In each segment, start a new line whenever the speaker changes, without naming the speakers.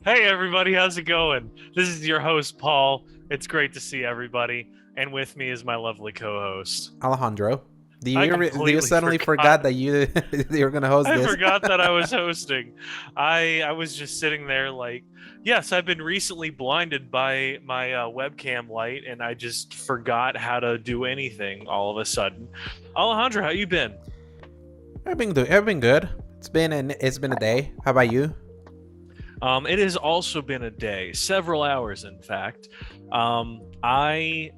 Hey everybody, how's it going? This is your host Paul. It's great to see everybody, and with me is my lovely co-host.
Alejandro,
I
do you
completely
suddenly
forgot.
forgot that you were gonna host
I
this?
forgot that I was hosting. I was just sitting there like, yes, I've been recently blinded by my webcam light, and I just forgot how to do anything all of a sudden. Alejandro, how you been?
I've been good. It's been a day. How about you?
It has also been a day, several hours, in fact. I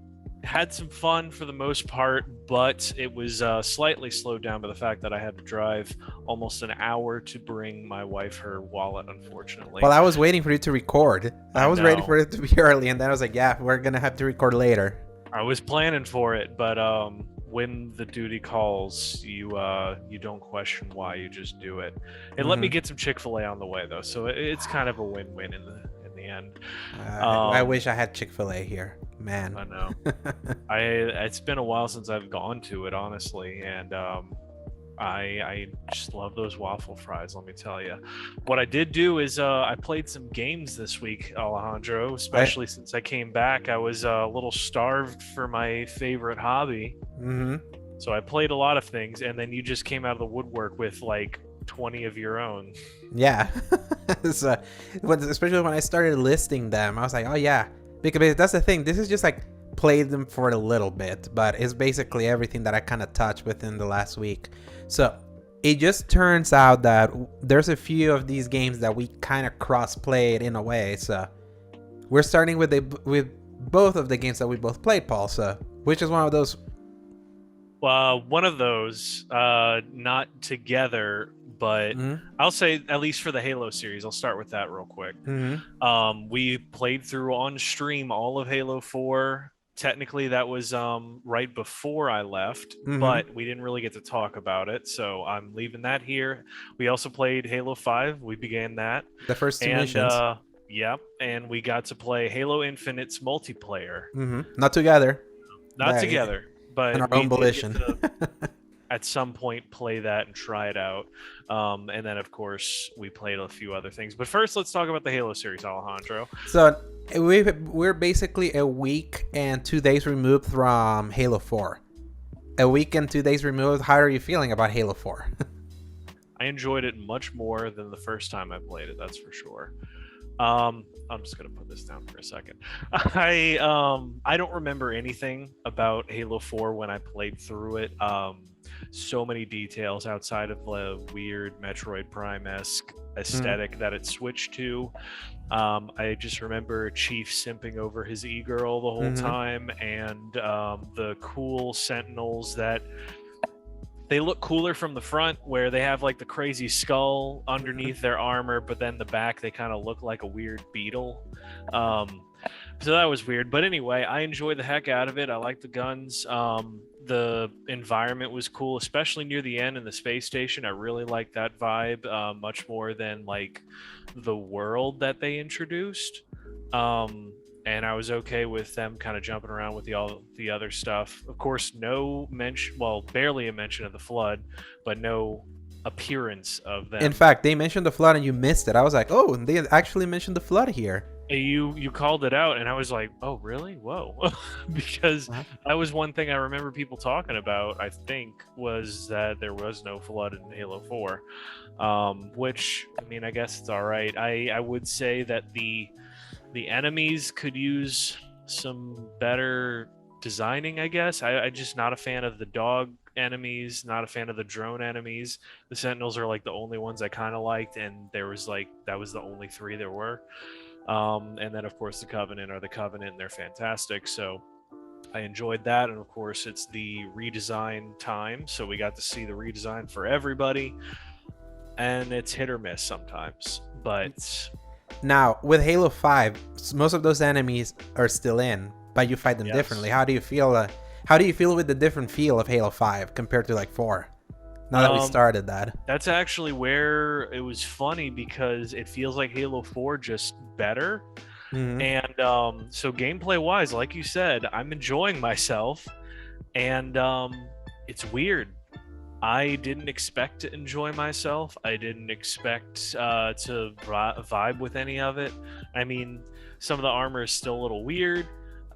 had some fun for the most part, but it was slightly slowed down by the fact that I had to drive almost an hour to bring my wife her wallet, unfortunately.
Well, I was waiting for you to record. I
I
was ready
know.
for it to be early, and then I was like, "Yeah, we're gonna have to record later."
I was planning for it, but when the duty calls, you don't question why, you just do it. And let me
hmm
get some Chick-fil-A on the way though, so it's kind of a win-win in the end.
I
Um,
wish I had Chick-fil-A here, man.
I know. It's been a while since I've gone to it, honestly, and I just love those waffle fries. Let me tell you. What I did do is I played some games this week, Alejandro.
I
Especially since I came back, I was a little starved for my favorite hobby,
hmm
so I played a lot of things. And then you just came out of the woodwork with like 20 of your own.
Yeah. So, especially when I started listing them, I was like, "Oh yeah," because that's the thing. This is just like played them for a little bit, but it's basically everything that I kind of touched within the last week. So it just turns out that there's a few of these games that we kind of cross played in a way. So we're starting with both of the games that we both played, Paul. So which is one of those?
One of those, not together, but
Mm-hmm.
I'll say at least for the Halo series. I'll start with that real quick.
Mm-hmm.
We played through on stream all of Halo 4. Technically, that was right before I left,
Mm-hmm.
but we didn't really get to talk about it, so I'm leaving that here. We also played Halo 5. We began that,
The first two
and
missions.
yeah, and we got to play Halo Infinite's multiplayer.
Mm-hmm. Not together,
Not
but
together,
on
but
our
we
own
did get
volition.
to at some point play that and try it out. And then, of course, we played a few other things. But first, let's talk about the Halo series, Alejandro.
So we're basically a week and 2 days removed from Halo 4. A week and 2 days removed. How are you feeling about Halo 4?
I enjoyed it much more than the first time I played it, that's for sure. I'm just gonna put this down for a second. I don't remember anything about Halo 4 when I played through it. So many details outside of the weird Metroid Prime-esque aesthetic that it switched to. I just remember Chief simping over his e-girl the whole
Mm-hmm.
time, and the cool Sentinels that they look cooler from the front, where they have like the crazy skull underneath their armor, but then the back they kind of look like a weird beetle. Um, so that was weird, but anyway, I enjoyed the heck out of it. I like the guns. The environment was cool, especially near the end in the space station. I really liked that vibe, much more than like the world that they introduced. And I was okay with them kind of jumping around with all the other stuff. Of course, no mention, well, barely a mention of the flood, but no appearance of
In
them.
fact, they mentioned the flood and you missed it. I was like, oh, they actually mentioned the flood here.
You called it out, and I was like, oh, really? Whoa. Because
Uh-huh.
that was one thing I remember people talking about, I think, was that there was no flood in Halo 4. Which, I mean, I guess it's all right. I would say that the enemies could use some better designing, I guess. I'm just not a fan of the dog enemies, not a fan of the drone enemies. The Sentinels are like the only ones I kind of liked, and there was like that was the only three there were. And then of course the Covenant are the Covenant, and they're fantastic. So I enjoyed that, and of course it's the redesign time, so we got to see the redesign for everybody, and it's hit or miss sometimes, but
Now, with Halo 5, most of those enemies are still in, but you fight them differently.
yes.
How do you feel? How do you feel with the different feel of Halo 5 compared to like 4? Now that we
Um,
started that.
That's actually where it was funny, because it feels like Halo 4 just better.
Mm-hmm.
And so gameplay wise, like you said, I'm enjoying myself, and it's weird. I didn't expect to enjoy myself. I didn't expect to vibe with any of it. I mean, some of the armor is still a little weird.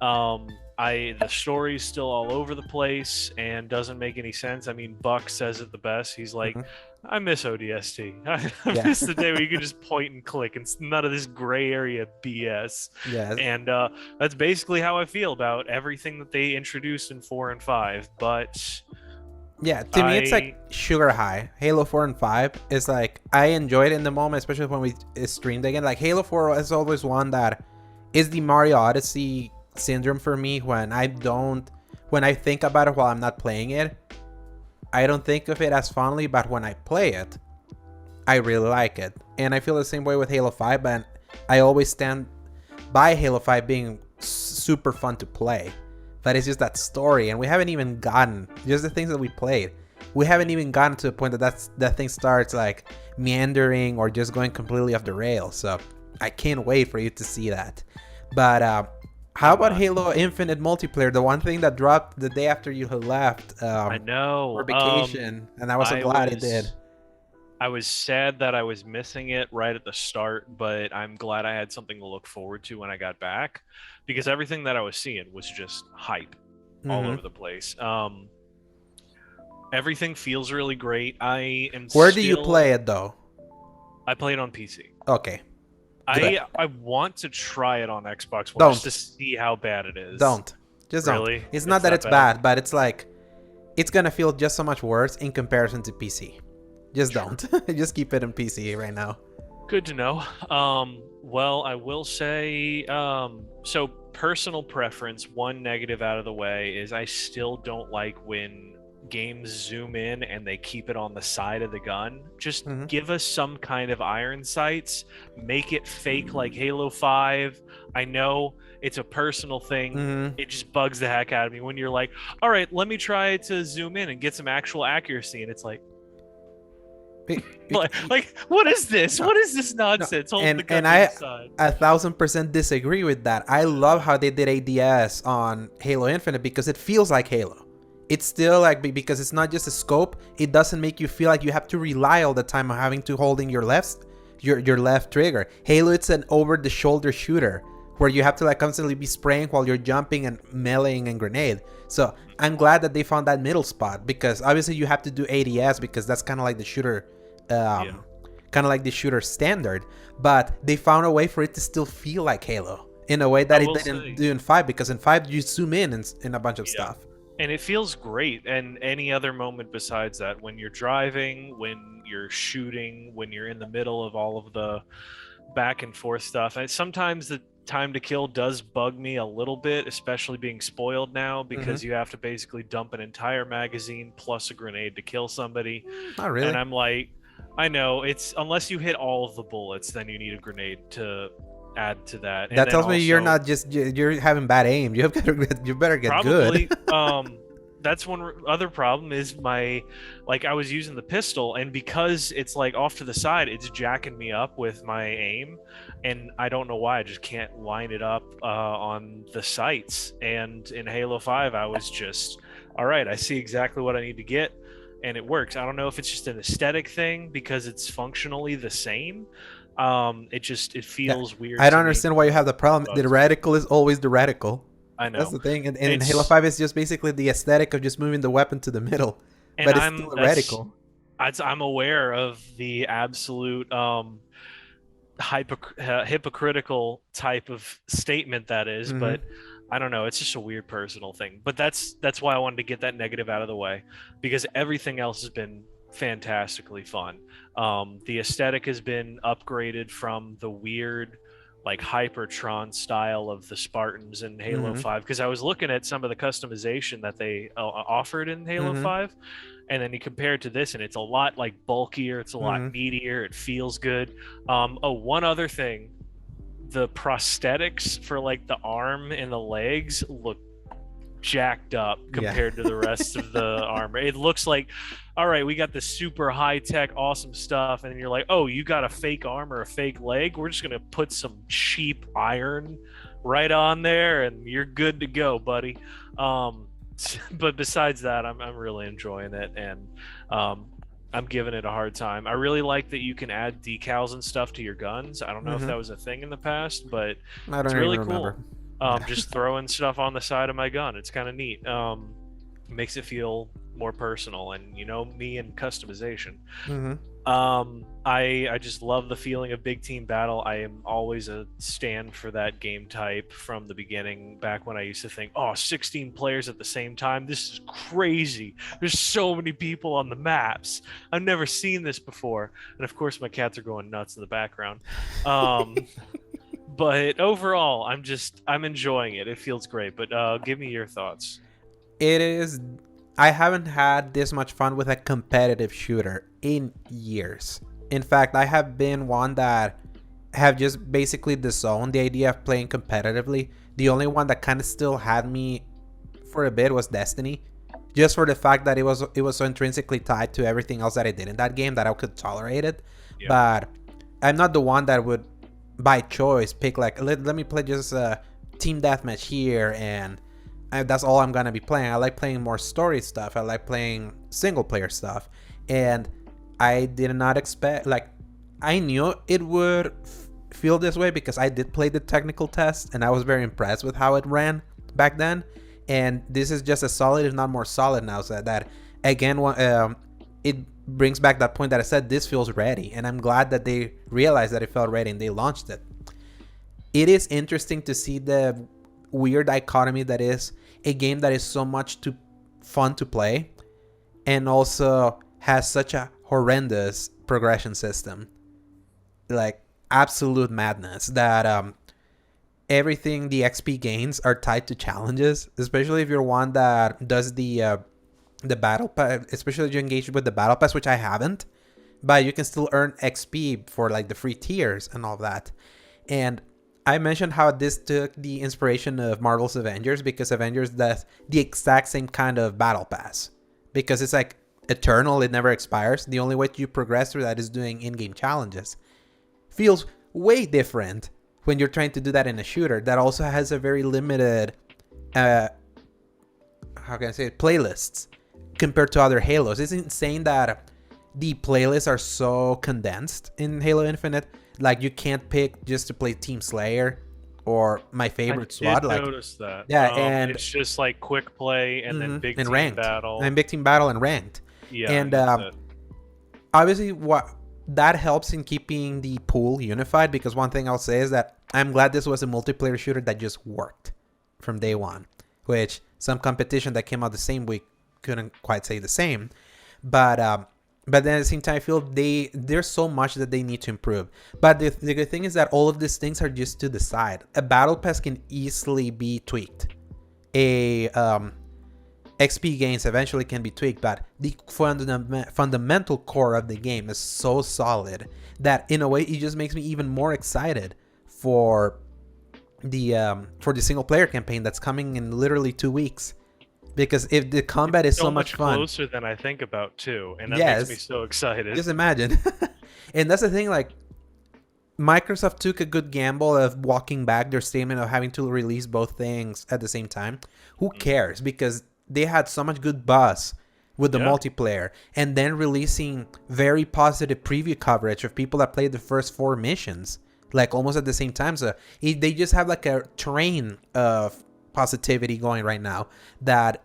Um, the story's still all over the place and doesn't make any sense. I mean, Buck says it the best. He's like,
Mhm.
"I miss ODST. I
Yeah.
miss the day where you could just point and click and none of this gray area BS."
Yes.
And that's basically how I feel about everything that they introduced in 4 and 5. But
Yeah, to me it's like
I
sugar high. Halo 4 and 5 is like I enjoyed it in the moment, especially when we streamed again. Like Halo 4 is always one that is the Mario Odyssey syndrome for me when I think about it while I'm not playing it. I don't think of it as fondly, but when I play it, I really like it. And I feel the same way with Halo 5, but I always stand by Halo 5 being super fun to play. That is just that story, and we haven't even gotten just the things that we played. We haven't even gotten to the point that thing starts like meandering or just going completely off the rails. So I can't wait for you to see that. But how about Halo Infinite multiplayer? The one thing that dropped the day after you had left
I know
for vacation, and I was so glad it did.
I was sad that I was missing it right at the start, but I'm glad I had something to look forward to when I got back, because everything that I was seeing was just hype all over the place. Everything feels really great.
Where do you play it though?
I play it on PC.
Okay. Good.
I want to try it on Xbox One
Don't.
just to see how bad it is.
Just
really?
don't. It's not that it's bad, but it's like it's gonna feel just so much worse in comparison to PC. Just don't. Just keep it in PC right now.
Good to know. Well, I will say, so personal preference, one negative out of the way is I still don't like when games zoom in and they keep it on the side of the gun. Just give us some kind of iron sights, make it fake like Halo 5. I know it's a personal thing. It just bugs the heck out of me when you're like, all right, let me try to zoom in and get some actual accuracy. And it's like, what is this? What is this nonsense?
No. And I 1,000% disagree with that. I love how they did ADS on Halo Infinite because it feels like Halo. It's still like, because it's not just a scope. It doesn't make you feel like you have to rely all the time on having to holding your left trigger. Halo, it's an over-the-shoulder shooter where you have to like constantly be spraying while you're jumping and meleeing and grenade. So I'm glad that they found that middle spot, because obviously you have to do ADS because that's kind of like the shooter, standard. But they found a way for it to still feel like Halo in a way that it didn't do in 5, because in 5 you zoom in a bunch of stuff.
And it feels great. And any other moment besides that, when you're driving, when you're shooting, when you're in the middle of all of the back and forth stuff, and sometimes the time to kill does bug me a little bit, especially being spoiled now, because you have to basically dump an entire magazine plus a grenade to kill somebody.
Not really.
And I'm like, I know, it's unless you hit all of the bullets, then you need a grenade to add to that.
That tells me you're not just you're having bad aim. You better get
probably,
good.
That's one other problem is I was using the pistol, and because it's like off to the side, it's jacking me up with my aim, and I don't know why. I just can't line it up on the sights. And in Halo 5, I was just, all right, I see exactly what I need to get, and it works. I don't know if it's just an aesthetic thing because it's functionally the same. It feels weird.
I don't understand why you have the problem. The reticle is always the reticle.
I know.
That's the thing. And in Halo 5, it's just basically the aesthetic of just moving the weapon to the middle.
And
but it's still a reticle.
I'm aware of the absolute hypocritical type of statement that is, but I don't know. It's just a weird personal thing. But that's why I wanted to get that negative out of the way, because everything else has been fantastically fun. The aesthetic has been upgraded from the weird like Hypertron style of the Spartans in Halo 5, because I was looking at some of the customization that they offered in Halo 5, and then you compare it to this, and it's a lot like bulkier, it's a lot meatier, it feels good. One other thing, the prosthetics for like the arm and the legs look jacked up compared to the rest of the armor. It looks like, all right, we got this super high-tech awesome stuff, and then you're like, oh, you got a fake arm or a fake leg, we're just gonna put some cheap iron right on there and you're good to go, buddy. but besides that, I'm really enjoying it, and um, I'm giving it a hard time. I really like that you can add decals and stuff to your guns. I don't know if
Mm-hmm.
that was a thing in the past, but
I
it's
don't even
really
remember.
cool.
Yeah.
Just throwing stuff on the side of my gun. It's kind of neat. Makes it feel more personal, and me and customization.
Mm-hmm.
I just love the feeling of big team battle. I am always a stand for that game type from the beginning. Back when I used to think, oh, 16 players at the same time, this is crazy. There's so many people on the maps. I've never seen this before. And of course, my cats are going nuts in the background. Um, but overall, I'm enjoying it. It feels great. But give me your thoughts.
It is. I haven't had this much fun with a competitive shooter in years. In fact, I have been one that have just basically disowned the idea of playing competitively. The only one that kind of still had me for a bit was Destiny, just for the fact that it was so intrinsically tied to everything else that I did in that game that I could tolerate it.
Yeah.
But I'm not the one that would, by choice, pick like let me play just a team deathmatch here and that's all I'm gonna be playing. I like playing more story stuff. I like playing single player stuff, and I did not expect like I knew it would feel this way because I did play the technical test and I was very impressed with how it ran back then. And this is just as solid, if not more solid now. So that again, it brings back that point that I said this feels ready, and I'm glad that they realized that it felt ready and they launched it. It is interesting to see the weird dichotomy that is a game that is so much too fun to play and also has such a horrendous progression system, like absolute madness, that everything the XP gains are tied to challenges, especially if you're one that does the battle pass, especially if you engage with the battle pass, which I haven't, but you can still earn XP for like the free tiers and all that. And I mentioned how this took the inspiration of Marvel's Avengers because Avengers does the exact same kind of battle pass because it's like eternal, it never expires. The only way you progress through that is doing in-game challenges. Feels way different when you're trying to do that in a shooter that also has a very limited how can I say it, playlists compared to other Halos. It's insane that the playlists are so condensed in Halo Infinite. Like you can't pick just to play Team Slayer or my
I
favorite
did
SWAT. Like
notice that.
yeah, and
It's just like quick play and then big
and
team
ranked,
battle.
and big team battle and ranked.
Yeah, and
And
that's it.
obviously, what that helps in keeping the pool unified. Because one thing I'll say is that I'm glad this was a multiplayer shooter that just worked from day one, which some competition that came out the same week couldn't quite say the same. But but then at the same time, I feel there's so much that they need to improve. But the good thing is that all of these things are just to the side. A battle pass can easily be tweaked. A XP gains eventually can be tweaked, but the fundamental core of the game is so solid that in a way it just makes me even more excited for the single player campaign that's coming in literally 2 weeks. Because if the combat is so much fun,
closer than I think about too, and that makes me
yes,
so excited.
just imagine. And that's the thing, like Microsoft took a good gamble of walking back their statement of having to release both things at the same time. Who cares? Because they had so much good buzz with the
Yeah.
multiplayer, and then releasing very positive preview coverage of people that played the first 4 missions, like almost at the same time. So they just have like a train of positivity going right now that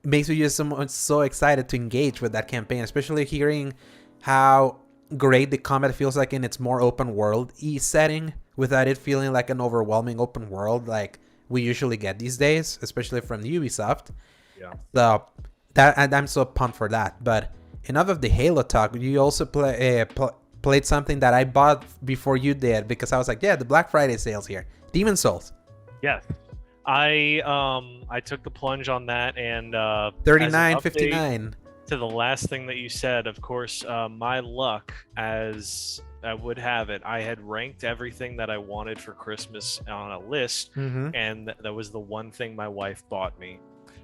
makes me just so excited to engage with that campaign, especially hearing how great the combat feels like in its more open world setting without it feeling like an overwhelming open world like we usually get these days, especially from Ubisoft.
Yeah.
So that, and I'm so pumped for that. But enough of the Halo talk. You also played something that I bought before you did because I was like, yeah, the Black Friday sales here. Demon's Souls.
Yes. I took the plunge on that, and as an update
$39.59.
to the last thing that you said, of course, my luck, as I would have it, I had ranked everything that I wanted for Christmas on a list,
Mm-hmm.
and that was the one thing my wife bought me.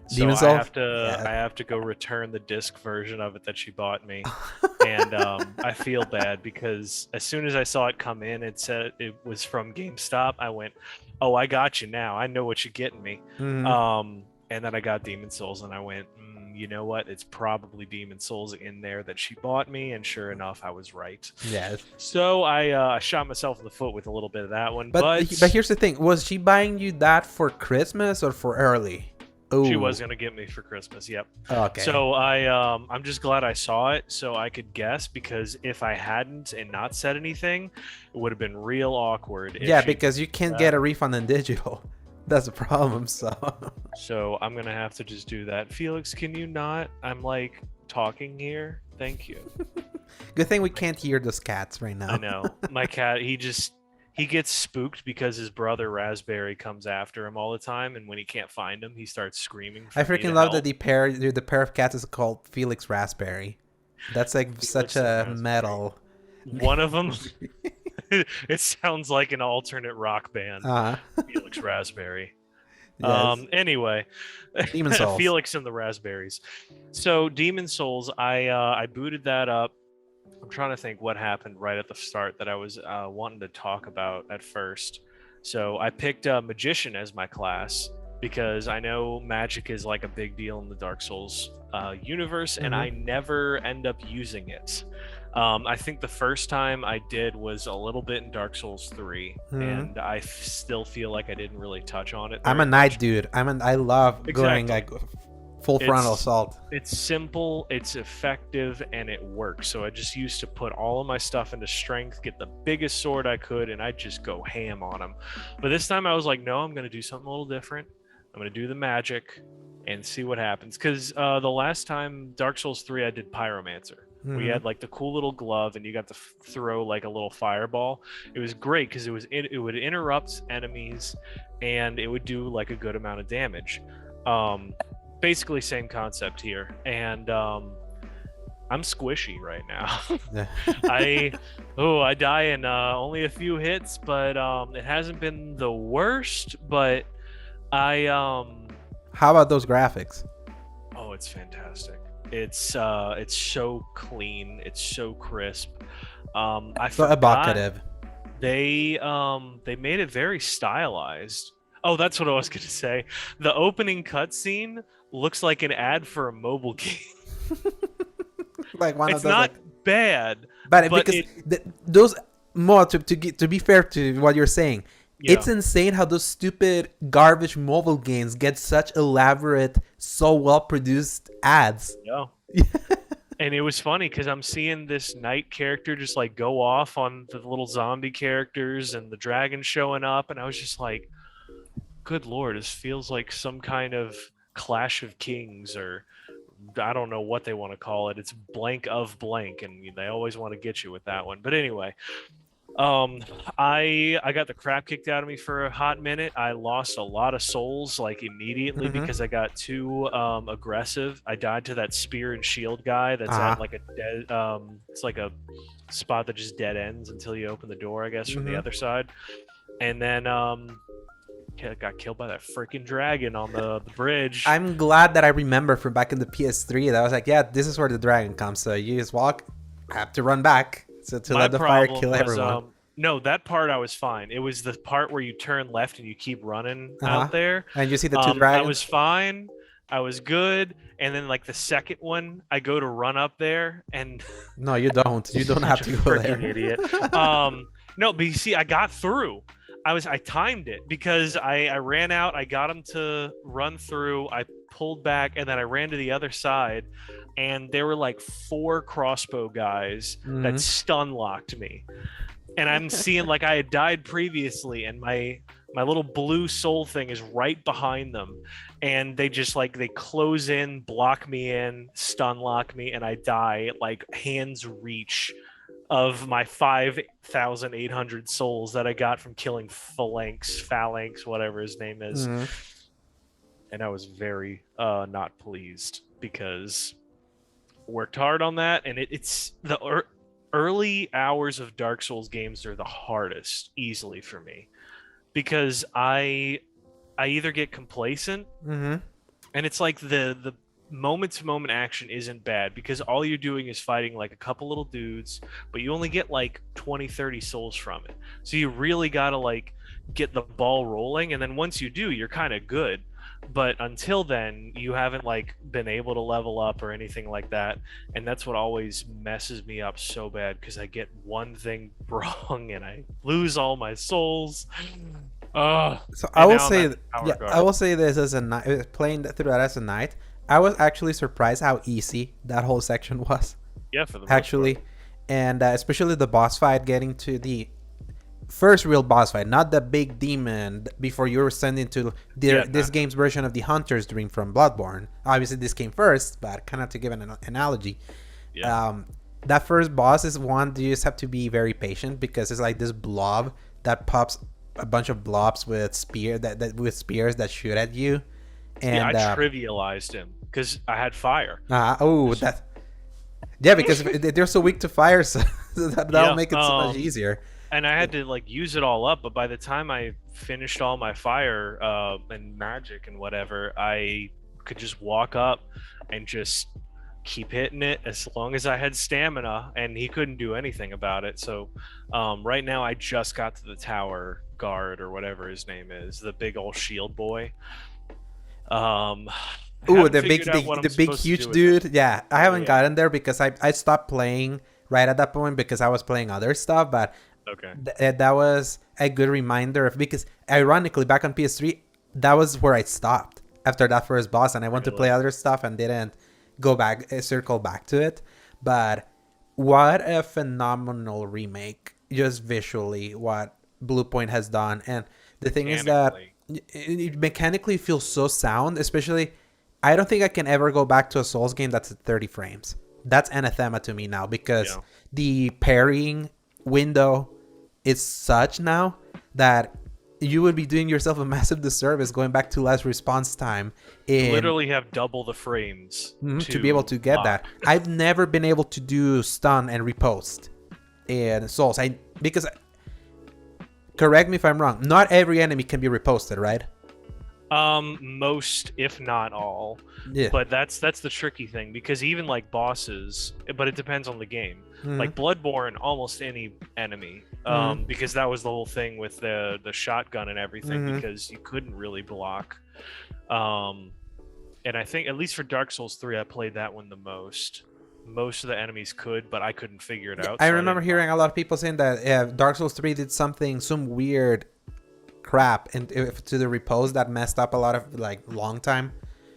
So
Demon's
I
Souls.
have to
Yeah.
I have to go return the disc version of it that she bought me, and I feel bad because as soon as I saw it come in, it said it was from GameStop. I went, "Oh, I got you now. I know what you're getting me."
Mhm.
Um, And then I got Demon Souls, and I went, you know what? It's probably Demon Souls in there that she bought me, and sure enough, I was right.
Yes.
So I shot myself in the foot with a little bit of that one,
But
but
here's the thing: was she buying you that for Christmas or for early?
she
Oh,
was gonna get me for Christmas. Yep.
okay.
So I'm just glad I saw it so I could guess, because if I hadn't and not said anything, it would have been real awkward. If
Yeah,
she
because you can't get a refund in digital. That's the problem.
So I'm gonna have to just do that. Felix, can you not? I'm like talking here. Thank you.
Good thing we can't hear those cats right now.
I know. My cat, he gets spooked because his brother Raspberry comes after him all the time, and when he can't find him, he starts screaming for
I
me to
freaking love that
help.
the pair of cats is called Felix Raspberry. That's like such
Felix and
a
Raspberry.
metal.
One of them, it sounds like an alternate rock band.
Uh
Felix Raspberry.
yes.
Anyway,
Demon Souls.
Felix and the Raspberries. So Demon Souls, I booted that up. I'm trying to think what happened right at the start that I was wanting to talk about at first. So I picked Magician as my class because I know magic is like a big deal in the Dark Souls universe, and I never end up using it. I think the first time I did was a little bit in Dark Souls 3, and I still feel like I didn't really touch on it.
I'm a knight, dude. I love going
Exactly.
like full frontal assault.
It's simple, it's effective, and it works. So I just used to put all of my stuff into strength, get the biggest sword I could, and I'd just go ham on them. But this time I was like, no, I'm going to do something a little different. I'm going to do the magic and see what happens. Because the last time, Dark Souls 3, I did Pyromancer. We had like the cool little glove, and you got to throw like a little fireball. It was great because it would interrupt enemies, and it would do like a good amount of damage. Basically same concept here, and I'm squishy right now. I die in only a few hits, but it hasn't been the worst. But I
How about those graphics?
oh, it's fantastic. It's so clean, it's so crisp. I
So
forgot
evocative.
they made it very stylized. Oh, that's what I was gonna say. The opening cutscene looks like an ad for a mobile game.
Like one
It's
of those
not
like,
bad,
but
but
because those more to be fair to what you're saying,
yeah.
it's insane how those stupid garbage mobile games get such elaborate, so well produced ads.
Yeah. And it was funny because I'm seeing this knight character just like go off on the little zombie characters and the dragon showing up, and I was just like, good lord, this feels like some kind of Clash of Kings, or I don't know what they want to call it. It's blank of blank, and they always want to get you with that one. But anyway, I got the crap kicked out of me for a hot minute. I lost a lot of souls like immediately because I got too aggressive. I died to that spear and shield guy that's at like a dead it's like a spot that just dead ends until you open the door, I guess, from the other side. And then got killed by that freaking dragon on the bridge.
I'm glad that I remember from back in the PS3 that I was like, yeah, this is where the dragon comes. So you just walk, have to run back. So to let the fire kill everyone.
No, that part I was fine. It was the part where you turn left and you keep running out there.
And you see the two dragons?
I was fine. I was good. And then like the second one, I go to run up there and
no, you don't. You don't have to go there.
Idiot. No, but you see, I got through. I timed it because I ran out. I got him to run through. I pulled back and then I ran to the other side. And there were like 4 crossbow guys that stun locked me. And I'm seeing like I had died previously, and my little blue soul thing is right behind them. And they just like they close in, block me in, stun lock me, and I die at like hand's reach of my 5,800 souls that I got from killing Phalanx, whatever his name is. And I was very not pleased because worked hard on that, and it's the early hours of Dark Souls games are the hardest easily for me because I either get complacent and it's like the moment to moment action isn't bad because all you're doing is fighting like a couple little dudes, but you only get like 20-30 souls from it, so you really gotta like get the ball rolling, and then once you do, you're kind of good. but until then you haven't like been able to level up or anything like that, and that's what always messes me up so bad, because I get one thing wrong and I lose all my souls.
So I
And
will
now I'm
say,
at the power
yeah, I
guard.
will say this as a night, playing through that as a night. I was actually surprised how easy that whole section was,
Yeah, for the most part.
actually, and especially the boss fight, getting to the first real boss fight, not the big demon before you were sent into
Yeah,
this game's version of the Hunter's Dream from Bloodborne. Obviously, this came first, but kind of to give an analogy,
yeah.
um, that first boss is one you just have to be very patient, because it's like this blob that pops a bunch of blobs with spears that shoot at you,
Yeah, I
and
trivialized him because I had fire.
oh,
Just-
that yeah, because they're so weak to fire, so that'll
yeah.
make it so much easier.
And I had to like use it all up, but by the time I finished all my fire and magic and whatever, I could just walk up and just keep hitting it as long as I had stamina, and he couldn't do anything about it. So right now I just got to the tower guard or whatever his name is, the big old shield boy. Um,
Ooh,
haven't figured out what I'm
the big
supposed to
huge
do with him.
dude. Yeah, I haven't
Yeah.
gotten there because I stopped playing right at that point because I was playing other stuff. But
Okay.
that was a good reminder of, because ironically back on PS3 that was where I stopped after that first boss, and I went to play
Really?
other stuff and didn't go back, circle back to it. But what a phenomenal remake, just visually, what Blue Point has done. And the thing is that it mechanically feels so sound, especially I don't think I can ever go back to a Souls game that's at 30 frames. That's anathema to me now, because
Yeah.
the parrying window is such now that you would be doing yourself a massive disservice going back to less response time in
Literally have double the frames
to be able to get
lock.
that. I've never been able to do stun and repost in Souls. Because correct me if I'm wrong, not every enemy can be reposted, right?
Most, if not all.
Yeah.
But that's the tricky thing, because even like bosses, but it depends on the game.
Mhm.
Like Bloodborne, almost any enemy,
Mhm.
because that was the whole thing with the shotgun and everything,
Mhm.
because you couldn't really block. And I think at least for Dark Souls 3, I played that one the most. Most of the enemies could, but I couldn't figure it out.
I
so
remember
didn't
hearing a lot of people saying that Dark Souls 3 did some weird crap and to the repose that messed up a lot of like long time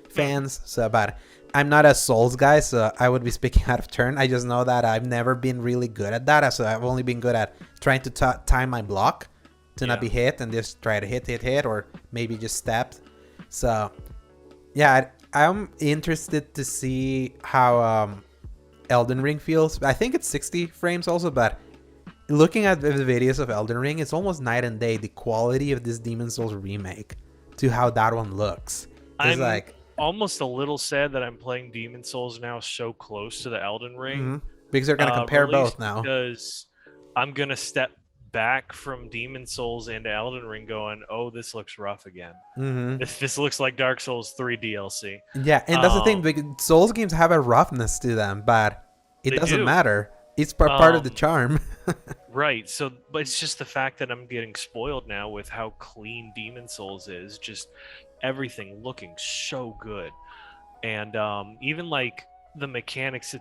fans. So, but I'm not a Souls guy, so I would be speaking out of turn. I just know that I've never been really good at that, so I've only been good at trying to time my block to not be hit and just try to hit, or maybe just step. So yeah, I'm interested to see how Elden Ring feels. I think it's 60 frames also, but looking at the videos of Elden Ring, it's almost night and day, the quality of this Demon Souls remake to how that one looks. It's
I'm almost a little sad that I'm playing Demon Souls now so close to the Elden Ring.
because they're gonna compare
release,
both now.
because I'm gonna step back from Demon Souls into Elden Ring going, oh, this looks rough again. This looks like Dark Souls 3 DLC.
Yeah, and that's the thing, because Souls games have a roughness to them, but it doesn't
do.
matter. It's part of the charm.
Right. So, but it's just the fact that I'm getting spoiled now with how clean Demon Souls is. Just everything looking so good, and even like the mechanics.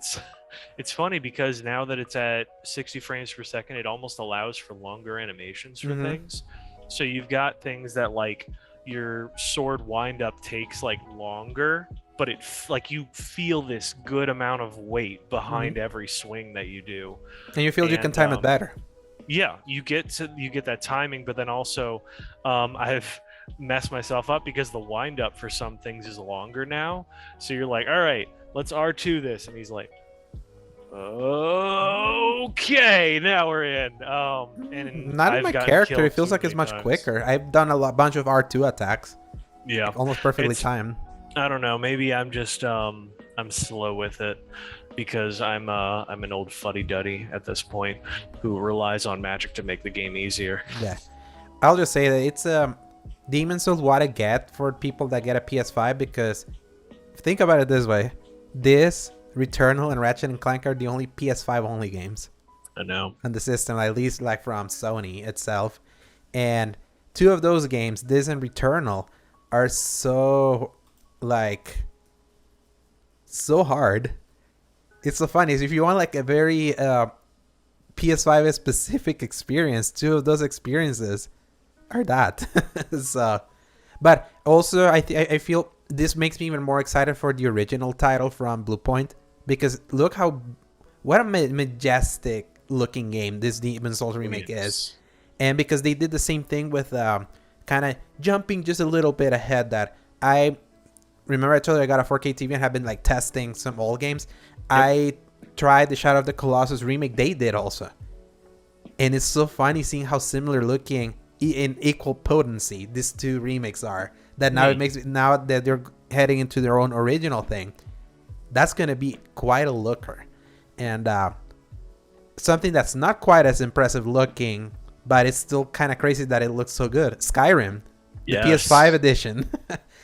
It's funny because now that it's at 60 frames per second, it almost allows for longer animations for things. So you've got things that like your sword wind up takes like longer, but like you feel this good amount of weight behind every swing that you do,
And you feel you can time it better.
yeah, you get that timing, but then also I've messed myself up because the wind up for some things is longer now. So you're like, all right, let's R2 this, and he's like, okay, now we're in. And
Not in
I've
my
gotten
character,
killed
it feels
too
like it's
many
much
times.
quicker. I've done bunch of R2 attacks.
Yeah,
Like, almost perfectly
It's-
timed.
I don't know. Maybe I'm just I'm slow with it because I'm an old fuddy-duddy at this point who relies on magic to make the game easier.
Yeah. I'll just say that it's Demon Souls what I get for people that get a PS5, because think about it this way. This, Returnal, and Ratchet and Clank are the only PS5 only games
I know.
on the system, at least like from Sony itself. And two of those games, this and Returnal, are so like so hard. It's so funny. If you want like a very PS5 specific experience, two of those experiences are that. So, but also I feel this makes me even more excited for the original title from Bluepoint, because look how what a majestic looking game this Demon Souls remake is. And because they did the same thing with kind of jumping just a little bit ahead, that I remember I told you I got a 4K TV and have been like testing some old games. Yep. I tried the Shadow of the Colossus remake they did also. And it's so funny seeing how similar looking in equal potency these two remakes are. That now it makes it, now that they're heading into their own original thing, that's gonna be quite a looker. And something that's not quite as impressive looking, but it's still kind of crazy that it looks so good. Skyrim, the PS5 edition,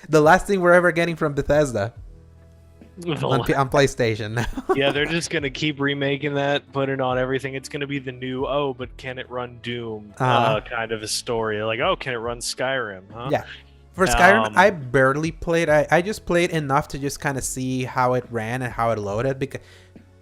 the last thing we're ever getting from Bethesda on PlayStation now.
Yeah, they're just gonna keep remaking that, put it on everything. It's gonna be the new but can it run Doom kind of a story. Like, can it run Skyrim? Huh?
Yeah. For Skyrim, I barely played. I just played enough to just kind of see how it ran and how it loaded. Because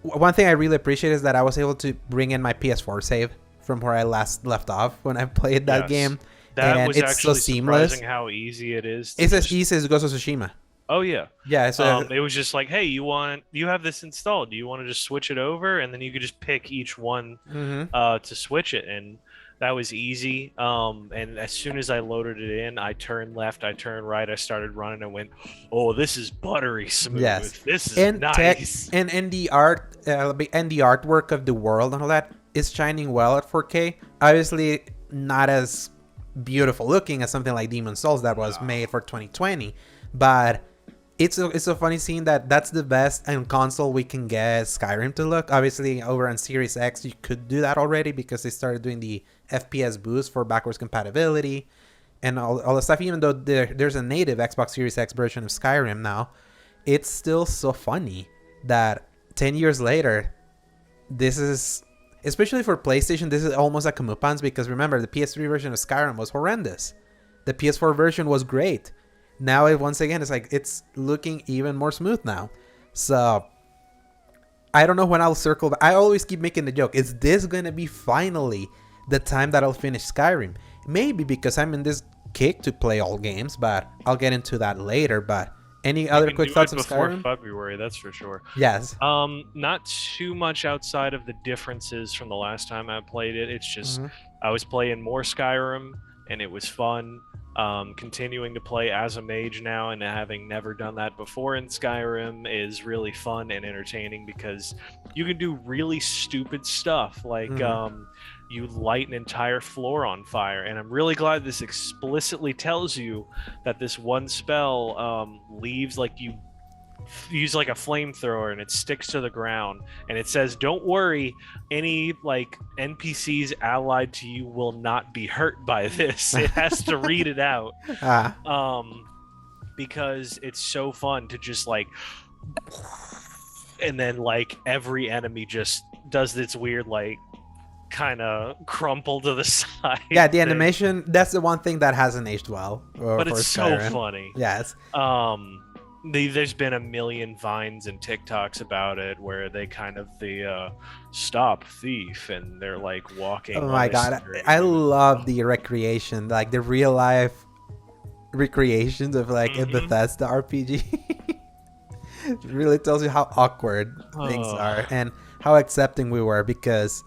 one thing I really appreciate is that I was able to bring in my PS4 save from where I last left off when I played that game.
That was actually so seamless. Surprising how easy it is.
It's as easy as Ghost of Tsushima.
Oh yeah.
Yeah. So
it was just like, hey, you have this installed. Do you want to just switch it over, and then you could just pick each one to switch it, and that was easy. And as soon as I loaded it in, I turned left, I turned right, I started running, and went, oh, this is buttery smooth. Yes. This is nice.
And the art and the artwork of the world and all that is shining well at 4K. Obviously, not as beautiful looking as something like Demon's Souls that was made for 2020, but it's so funny seeing that that's the best on console we can get Skyrim to look. Obviously, over on Series X, you could do that already because they started doing the FPS boost for backwards compatibility and all the stuff. Even though there's a native Xbox Series X version of Skyrim now, it's still so funny that 10 years later, this is, especially for PlayStation, this is almost a comeuppance, because remember, the PS3 version of Skyrim was horrendous. The PS4 version was great. Now, once again, it's like it's looking even more smooth now. So, I don't know when I'll circle back. I always keep making the joke. Is this going to be finally the time that I'll finish Skyrim? Maybe because I'm in this kick to play all games, but I'll get into that later. But any other quick thoughts on Skyrim?
Before February, that's for sure.
Yes.
Not too much outside of the differences from the last time I played it. It's just I was playing more Skyrim, and it was fun. Continuing to play as a mage now, and having never done that before in Skyrim, is really fun and entertaining, because you can do really stupid stuff like you light an entire floor on fire. And I'm really glad this explicitly tells you that this one spell leaves, like, you use like a flamethrower and it sticks to the ground, and it says, don't worry, any like NPCs allied to you will not be hurt by this. It has to read it out because it's so fun to just like, and then like every enemy just does this weird like kind of crumple to the side.
Yeah, the animation, that's the one thing that hasn't aged well.
But it's so funny.
Yes.
There's been a million Vines and TikToks about it where they kind of stop thief, and they're like walking.
Oh my god, I love the recreation, like the real life recreations of like a Bethesda RPG. It really tells you how awkward things are and how accepting we were, because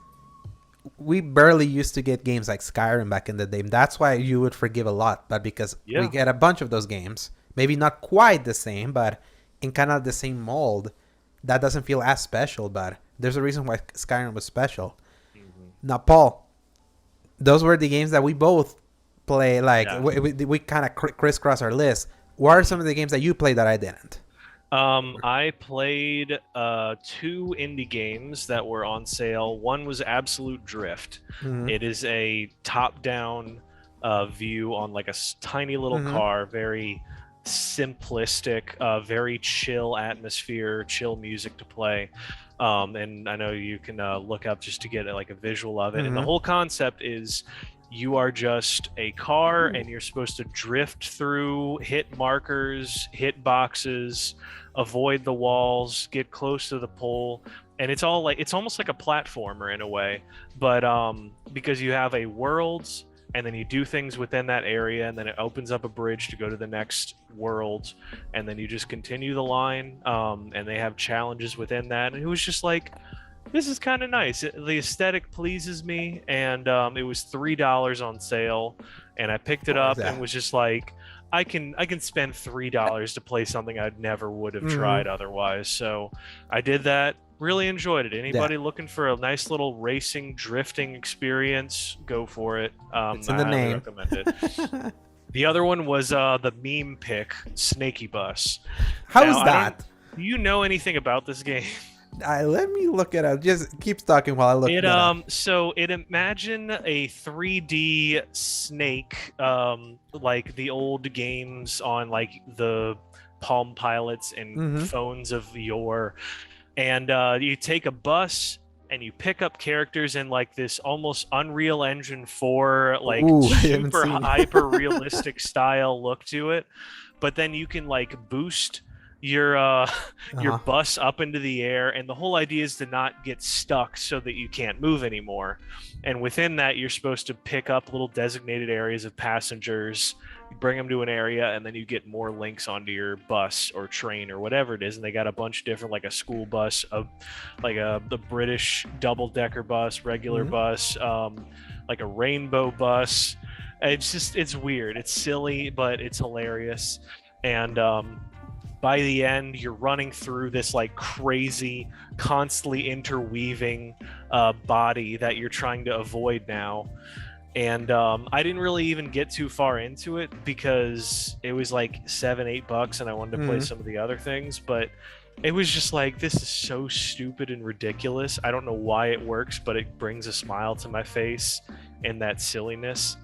we barely used to get games like Skyrim back in the day. That's why you would forgive a lot, but because we get a bunch of those games. Maybe not quite the same, but in kind of the same mold, that doesn't feel as special. But there's a reason why Skyrim was special. Now, Paul, those were the games that we both play. Like we kind of crisscross our list. What are some of the games that you played that I didn't?
I played 2 indie games that were on sale. One was Absolute Drift. It is a top-down view on like a tiny little car, very simplistic, very chill atmosphere, chill music to play. And I know you can look up just to get like a visual of it. And the whole concept is you are just a car and you're supposed to drift through, hit markers, hit boxes, avoid the walls, get close to the pole. And it's all like, it's almost like a platformer in a way, but because you have a world and then you do things within that area and then it opens up a bridge to go to the next world, and then you just continue the line, and they have challenges within that. And it was just like, this is kind of nice. The aesthetic pleases me, and it was $3 on sale, and I picked it up and was just like, I can spend $3 to play something I never would have tried otherwise. So I did that. Really enjoyed it. Anybody looking for a nice little racing drifting experience, go for it.
It's in the name.
Recommend it. The other one was the meme pick, Snaky Bus.
How's that?
Do you know anything about this game?
Let me look it up. Just keep talking while I look it up.
So imagine a 3D snake, like the old games on like the Palm Pilots and phones of yore. And you take a bus and you pick up characters in like this almost Unreal Engine 4, like super hyper realistic style look to it. But then you can like boost your bus up into the air, and the whole idea is to not get stuck so that you can't move anymore. And within that, you're supposed to pick up little designated areas of passengers, bring them to an area, and then you get more links onto your bus or train or whatever it is. And they got a bunch of different, like a school bus, the British double-decker bus, regular bus, like a rainbow bus. It's weird, it's silly, but it's hilarious. And by the end, you're running through this like crazy, constantly interweaving body that you're trying to avoid now. And I didn't really even get too far into it because it was like $7-8 and I wanted to play some of the other things. But it was just like, this is so stupid and ridiculous. I don't know why it works, but it brings a smile to my face in that silliness.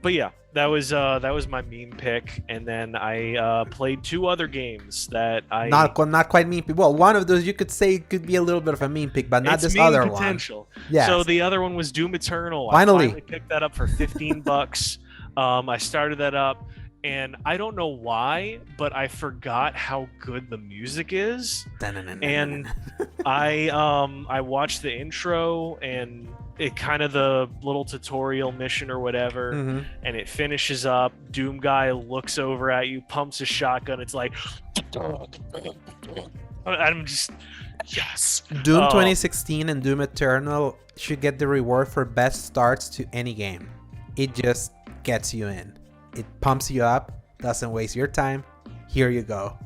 But yeah, that was my meme pick, and then I played 2 other games that I
not quite meme pick. Well, one of those you could say could be a little bit of a meme pick, but not this other
potential.
One. Yeah.
So the other one was Doom Eternal.
Finally.
I finally picked that up for $15. I started that up, and I don't know why, but I forgot how good the music is. And I watched the intro and it kind of the little tutorial mission or whatever, and it finishes up. Doom guy looks over at you, pumps a shotgun. It's like, I'm just, yes.
Doom 2016 and Doom Eternal should get the reward for best starts to any game. It just gets you in. It pumps you up, doesn't waste your time. Here you go.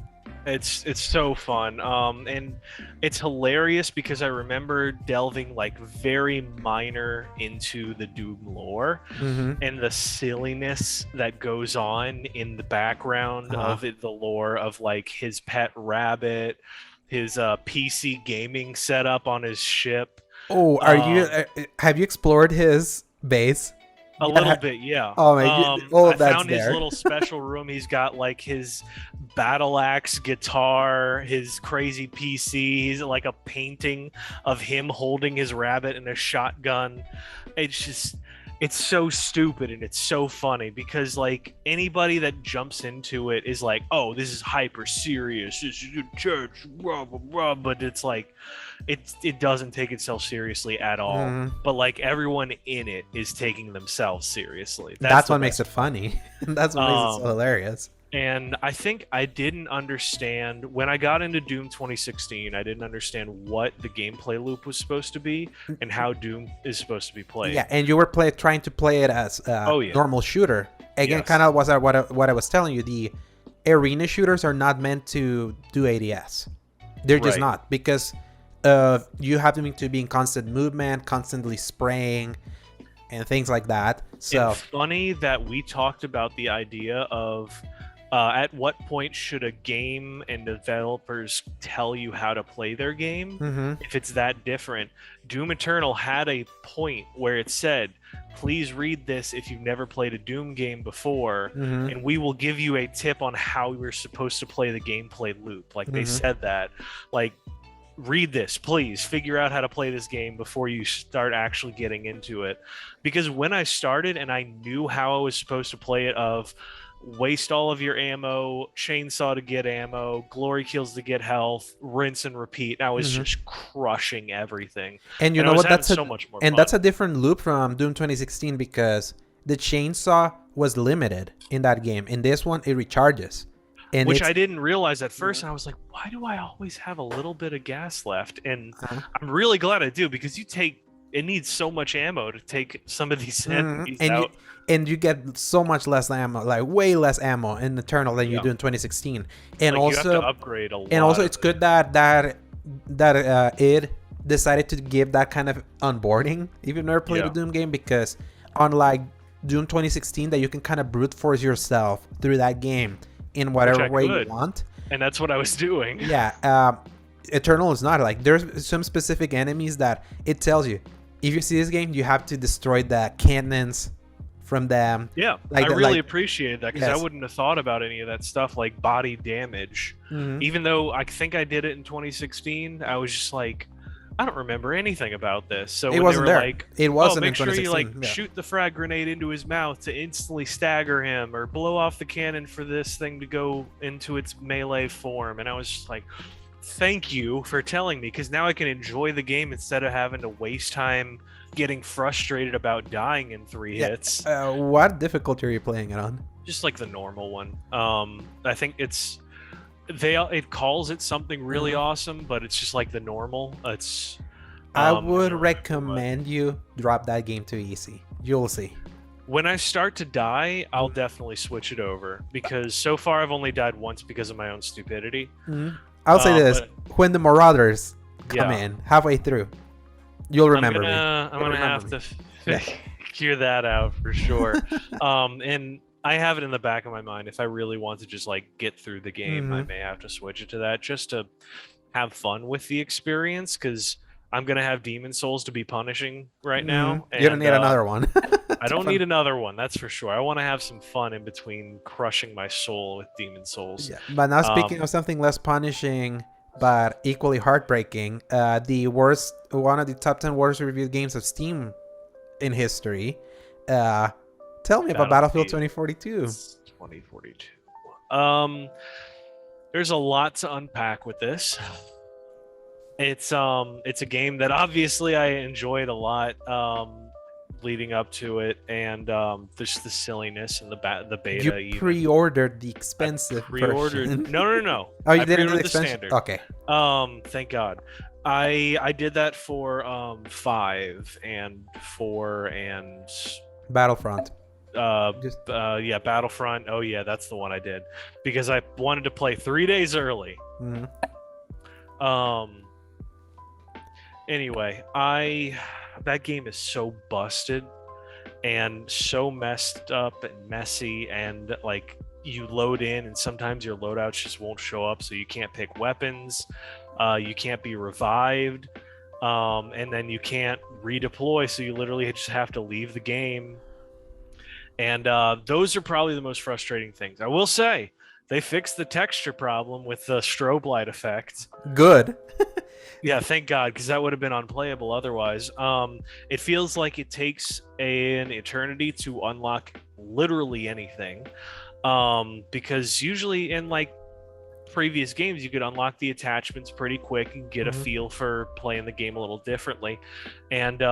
It's so fun, and it's hilarious because I remember delving like very minor into the Doom lore and the silliness that goes on in the background of it, the lore of like his pet rabbit, his PC gaming setup on his ship.
Oh, have you explored his base?
A little bit, yeah.
Oh my
I found his little special room. He's got like his battle axe guitar, his crazy PC. He's like a painting of him holding his rabbit and a shotgun. It's so stupid and it's so funny because like anybody that jumps into it is like, oh, this is hyper serious. This is a church, blah, blah, blah. But it's like, it doesn't take itself seriously at all. But like everyone in it is taking themselves seriously.
That's what makes it funny. That's what makes it so hilarious.
And I think I didn't understand when I got into Doom 2016. I didn't understand what the gameplay loop was supposed to be and how Doom is supposed to be played.
Yeah, and you were trying to play it as normal shooter. Again, kind of was what I was telling you. The arena shooters are not meant to do ADS. They're just not, because you have to be in constant movement, constantly spraying, and things like that. So
it's funny that we talked about the idea of at what point should a game and developers tell you how to play their game if it's that different. Doom Eternal had a point where it said, please read this if you've never played a Doom game before, and we will give you a tip on how you're supposed to play the gameplay loop. Like they said that. Like read this, please. Figure out how to play this game before you start actually getting into it. Because when I started and I knew how I was supposed to play it, of waste all of your ammo, chainsaw to get ammo, glory kills to get health, rinse and repeat. I was
Hmm.
just crushing everything,
And you
and I
know
was
what?
having so much more
That's
fun.
a different loop from Doom 2016 because the chainsaw was limited in that game. In this one, it recharges, and
Which
it's
I didn't realize at first, and I was like, why do I always have a little bit of gas left? And
uh,
I'm really glad I do, because it needs so much ammo to take some of these enemies out.
and you get so much less ammo, like way less ammo in Eternal than you
Yeah.
do in 2016. And
Like, you have to
also,
upgrade a lot of
it's good that it decided to give that kind of onboarding if you've never played a
Yeah.
Doom game, because unlike Doom 2016 that you can kind of brute force yourself through that game in
Which
whatever
I
way you
could,
want.
and that's what I was doing.
Yeah, Eternal is not like, there's some specific enemies that it tells you if you see this game you have to destroy the cannons from them.
Yeah,
Like
I
that,
really
like
appreciated that, because I
yes.
wouldn't have thought about any of that stuff, like body damage.
Mhm.
Even though I think I did it in 2016, I was just like, I don't remember anything about this. So
It
when they
wasn't
were
there.
like,
It
"Oh,
wasn't in
make sure you like
2016. Yeah.
shoot the frag grenade into his mouth to instantly stagger him, or blow off the cannon for this thing to go into its melee form," and I was just like, thank you for telling me, because now I can enjoy the game instead of having to waste time getting frustrated about dying in 3 hits.
What difficulty are you playing it on?
Just like the normal one. I think it calls it something really awesome, but it's just like the normal. It's
I
don't
would
remember
recommend you drop that game to easy. You'll see.
when I start to die, I'll definitely switch it over, because so far I've only died once because of my own stupidity.
I'll say this:
But
when the Marauders come
Yeah.
in halfway through, you'll remember me.
I'm
You'll
gonna
remember
have
me.
to
Yeah.
figure that out for sure. And I have it in the back of my mind. If I really want to just like get through the game, I
Mhm.
may have to switch it to that, just to have fun with the experience, because I'm gonna have demon souls to be punishing right now,
You don't
and
need another one.
I don't need another one. That's for sure. I want to have some fun in between crushing my soul with demon souls.
Yeah. But now, speaking
Um,
of something less punishing but equally heartbreaking, one of the top 10 worst reviewed games of Steam in history. Tell me about Battlefield 2042.
2042. There's a lot to unpack with this. It's a game that obviously I enjoyed a lot leading up to it, and just the silliness and the beta.
You pre-ordered the
I
expensive
pre-ordered.
version.
No.
Oh, you
I
didn't do
pre-ordered
the
the
expansion?
standard.
Okay.
Thank God. I did that for 5 and 4 and
Battlefront.
yeah, Battlefront. Oh yeah, that's the one I did, because I wanted to play 3 days early.
Mhm.
Anyway, that game is so busted and so messed up and messy, and like you load in and sometimes your loadouts just won't show up, so you can't pick weapons, you can't be revived, and then you can't redeploy, so you literally just have to leave the game. And those are probably the most frustrating things. I will say they fixed the texture problem with the strobe light effect.
Good.
Yeah, thank God, because that would have been unplayable otherwise. It feels like it takes an eternity to unlock literally anything, because usually in like previous games you could unlock the attachments pretty quick and get a feel for playing the game a little differently. And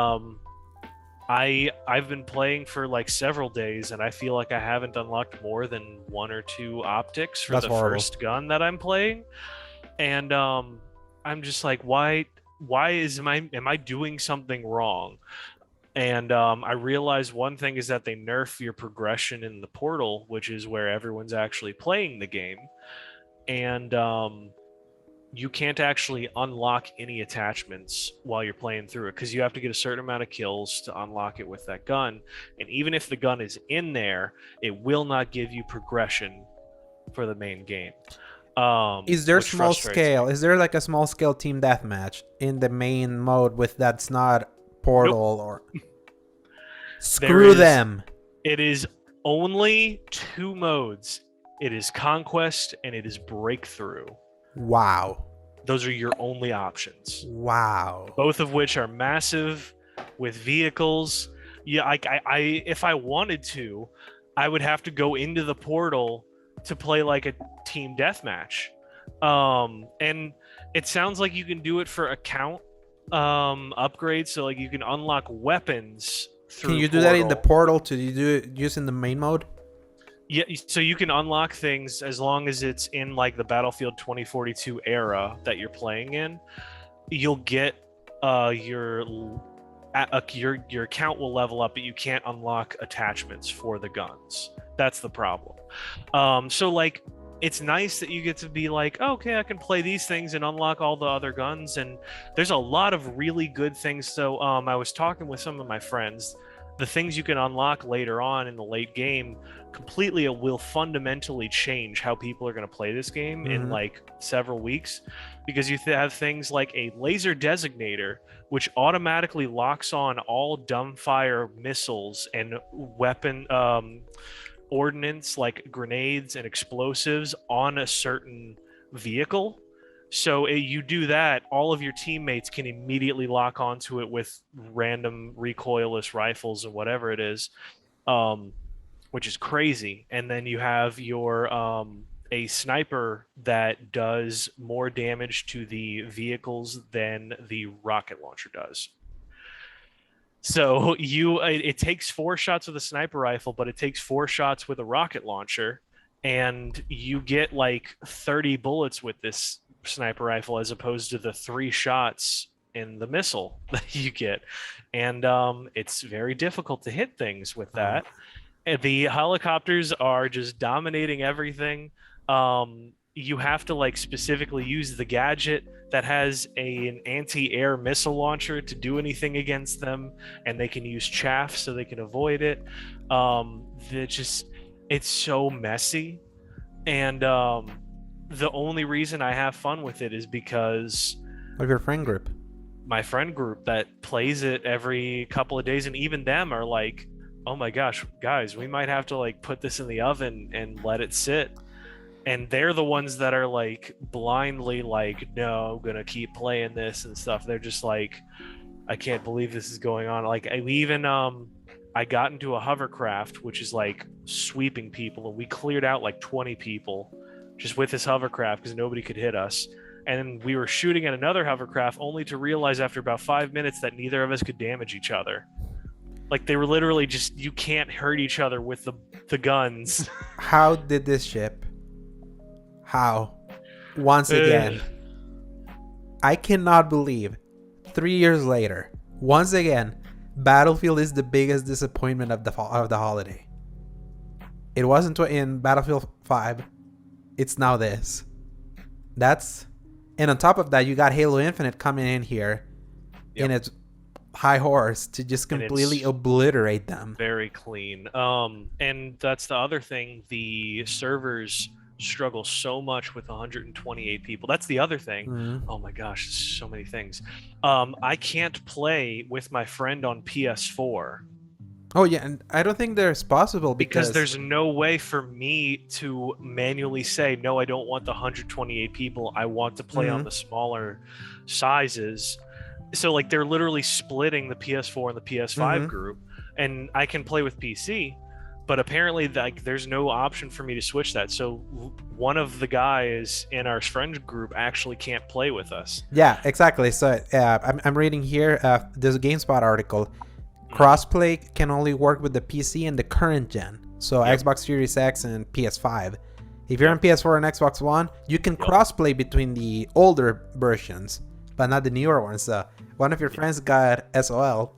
I've been playing for like several days, and I feel like I haven't unlocked more than 1 or 2 optics for
That's
the
horrible.
first gun that I'm playing. And I'm just like, why am I doing something wrong? And I realized one thing is that they nerf your progression in the portal, which is where everyone's actually playing the game. And you can't actually unlock any attachments while you're playing through it, because you have to get a certain amount of kills to unlock it with that gun. And even if the gun is in there, it will not give you progression for the main game.
Is there
which
small
frustrates
scale?
me.
Is there like a small scale team deathmatch in the main mode with that's not portal or? Screw
is-
them.
It is only 2 modes. It is Conquest and it is Breakthrough.
Wow.
Those are your only options.
Wow.
Both of which are massive with vehicles. Yeah, I if I wanted to, I would have to go into the portal to play like a team deathmatch. And it sounds like you can do it for account upgrades, so like you can unlock weapons through
Can you do that in the portal? Do you do it using the main mode?
Yeah, so you can unlock things as long as it's in like the Battlefield 2042 era that you're playing in. You'll get your account will level up, but you can't unlock attachments for the guns. That's the problem. So like it's nice that you get to be like, oh, okay, I can play these things and unlock all the other guns, and there's a lot of really good things. So I was talking with some of my friends. The things you can unlock later on in the late game completely will fundamentally change how people are going to play this game in like several weeks, because you have things like a laser designator, which automatically locks on all dumbfire missiles and weapon ordnance like grenades and explosives on a certain vehicle. So you do that, all of your teammates can immediately lock onto it with random recoilless rifles and whatever it is, which is crazy. And then you have your a sniper that does more damage to the vehicles than the rocket launcher does. So it takes 4 shots with a sniper rifle, but it takes 4 shots with a rocket launcher, and you get like 30 bullets with this sniper rifle as opposed to the 3 shots in the missile that you get. And it's very difficult to hit things with that. And the helicopters are just dominating everything. You have to like specifically use the gadget that has an anti-air missile launcher to do anything against them, and they can use chaff so they can avoid it. It's so messy, and the only reason I have fun with it is because
of your friend group.
My friend group that plays it every couple of days, and even them are like, oh my gosh, guys, we might have to like put this in the oven and let it sit. And they're the ones that are like blindly like, no, I'm gonna keep playing this and stuff. They're just like, I can't believe this is going on. Like I got into a hovercraft, which is like sweeping people, and we cleared out like 20 people just with this hovercraft because nobody could hit us. And we were shooting at another hovercraft, only to realize after about 5 minutes that neither of us could damage each other. Like they were literally just, you can't hurt each other with the guns.
How did this ship? How? Once again, I cannot believe 3 years later, once again, Battlefield is the biggest disappointment of the holiday. It wasn't in Battlefield 5. It's now this. And on top of that, you got Halo Infinite coming in here in its high horse to just completely obliterate them.
Very clean. And that's the other thing. The servers struggle so much with 128 people. That's the other thing. Oh my gosh, so many things. I can't play with my friend on PS4.
Oh yeah, and I don't think that's possible
because there's no way for me to manually say, no, I don't want the 128 people. I want to play on the smaller sizes. So like they're literally splitting the PS4 and the PS5 group, and I can play with PC, but apparently like there's no option for me to switch that. So one of the guys in our friend group actually can't play with us.
Yeah, exactly. So I'm reading here, there's a GameSpot article. Crossplay can only work with the PC and the current gen. So Xbox Series X and PS5. If you're on PS4 and Xbox One, you can crossplay between the older versions, but not the newer ones. So one of your friends got SOL.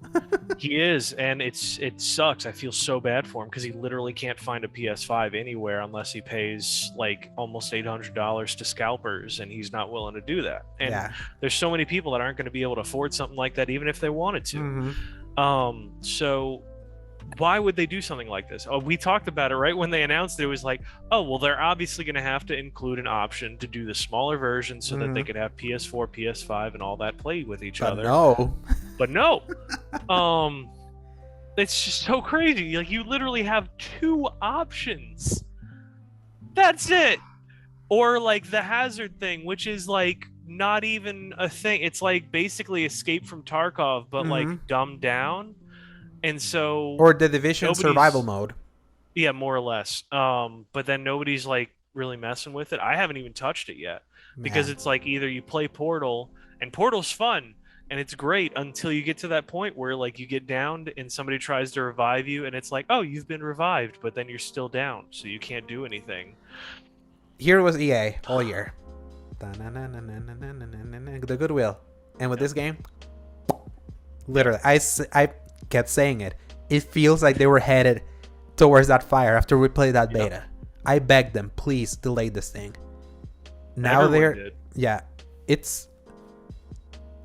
He is, and it sucks. I feel so bad for him because he literally can't find a PS5 anywhere unless he pays like almost $800 to scalpers, and he's not willing to do that. And there's so many people that aren't going to be able to afford something like that, even if they wanted to. So why would they do something like this? Oh, we talked about it right when they announced it. It was like, oh, well, they're obviously going to have to include an option to do the smaller version so that they could have PS4, PS5, and all that play with each other. But no. It's just so crazy. Like, you literally have 2 options. That's it. Or like the hazard thing, which is like not even a thing. It's like basically Escape from Tarkov, but like
Mm-hmm.
dumbed down. And so
Or the Division survival
nobody's,
mode.
yeah, more or less. But then nobody's like really messing with it. I haven't even touched it yet because
Man.
it's like either you play Portal, and Portal's fun and it's great until you get to that point where like you get downed and somebody tries to revive you and it's like, oh, you've been revived, but then you're still down, so you can't do anything.
Here was EA all year. The goodwill. And with this game, literally, I kept saying it. It feels like they were headed towards that fire after we played that beta.
Yep.
I begged them, please delay this thing. Now
Everyone
they're,
did.
yeah, it's,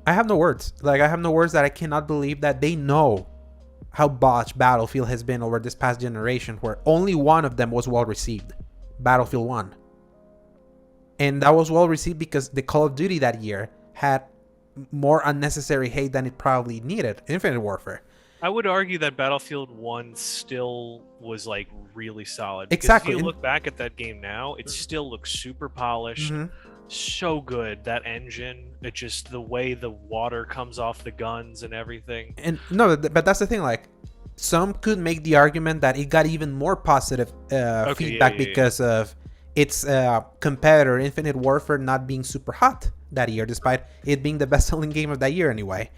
I have no words. Like, I have no words that I cannot believe that they know how botched Battlefield has been over this past generation, where only one of them was well received, Battlefield 1. And that was well received because the Call of Duty that year had more unnecessary hate than it probably needed. Infinite Warfare.
I would argue that Battlefield 1 still was like really solid. Because
Exactly.
if you look back at that game now, it still looks super polished.
Mm-hmm.
So good. That engine, it just, the way the water comes off the guns and everything.
And no, but that's the thing. Like, some could make the argument that it got even more positive feedback because of its competitor, Infinite Warfare, not being super hot that year, despite it being the best-selling game of that year anyway.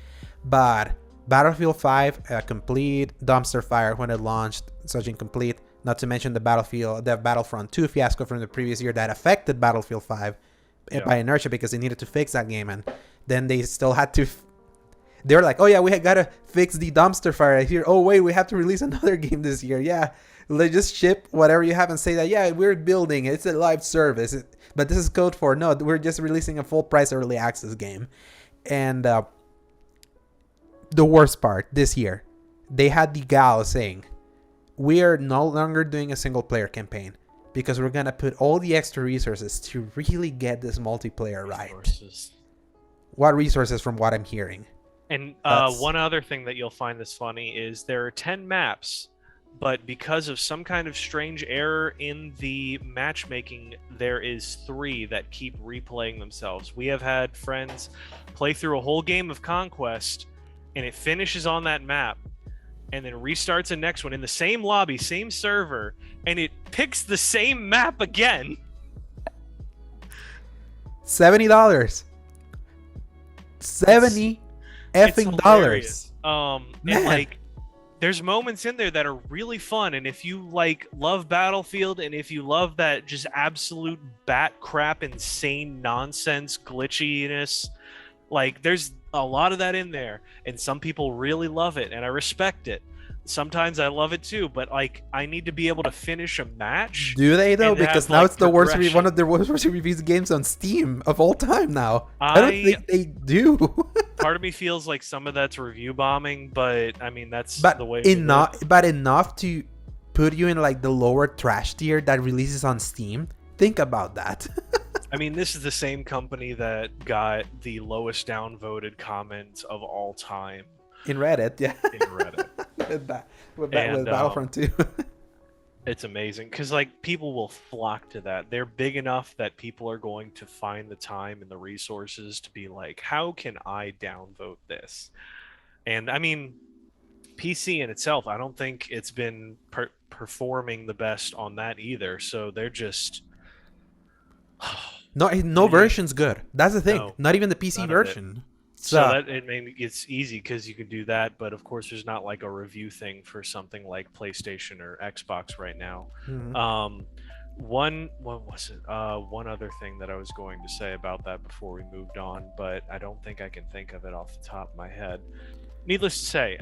But Battlefield 5, complete dumpster fire when it launched, such incomplete. Not to mention the Battlefront 2 fiasco from the previous year that affected Battlefield 5 by inertia because they needed to fix that game, and then they still had to. They were like, oh yeah, we gotta fix the dumpster fire here. Oh wait, we have to release another game this year. Yeah, let's just ship whatever you have and say that, yeah, we're building it. It's a live service. But this is code for, no, we're just releasing a full price early access game. And the worst part, this year, they had the gal saying, we are no longer doing a single player campaign because we're going to put all the extra resources to really get this multiplayer right. What resources from what I'm hearing?
And one other thing that you'll find this funny is there are 10 maps, but because of some kind of strange error in the matchmaking, there is 3 that keep replaying themselves. We have had friends play through a whole game of Conquest, and it finishes on that map, and then restarts the next one in the same lobby, same server, and it picks the same map again.
$70. $70 effing dollars.
And like, there's moments in there that are really fun, and if you like love Battlefield, and if you love that just absolute bat crap, insane nonsense glitchiness, like there's a lot of that in there, and some people really love it, and I respect it. Sometimes I love it too, but like I need to be able to finish a match.
Do they though? Because now it's the worst, one of the worst reviews games on Steam of all time now. I don't think they do.
Part of me feels like some of that's review bombing, but I mean that's the way.
But enough to put you in like the lower trash tier that releases on Steam. Think about that.
I mean, this is the same company that got the lowest downvoted comment of all time.
In Reddit, yeah.
In Reddit.
with Battlefront 2.
It's amazing because like people will flock to that. They're big enough that people are going to find the time and the resources to be like, how can I downvote this? And I mean, PC in itself, I don't think it's been performing the best on that either. So they're just
no version's good. That's the thing.
No,
not even the PC version.
So that it's easy because you can do that, but of course there's not like a review thing for something like PlayStation or Xbox right now.
Mm-hmm.
What was it? One other thing that I was going to say about that before we moved on, but I don't think I can think of it off the top of my head. Needless to say,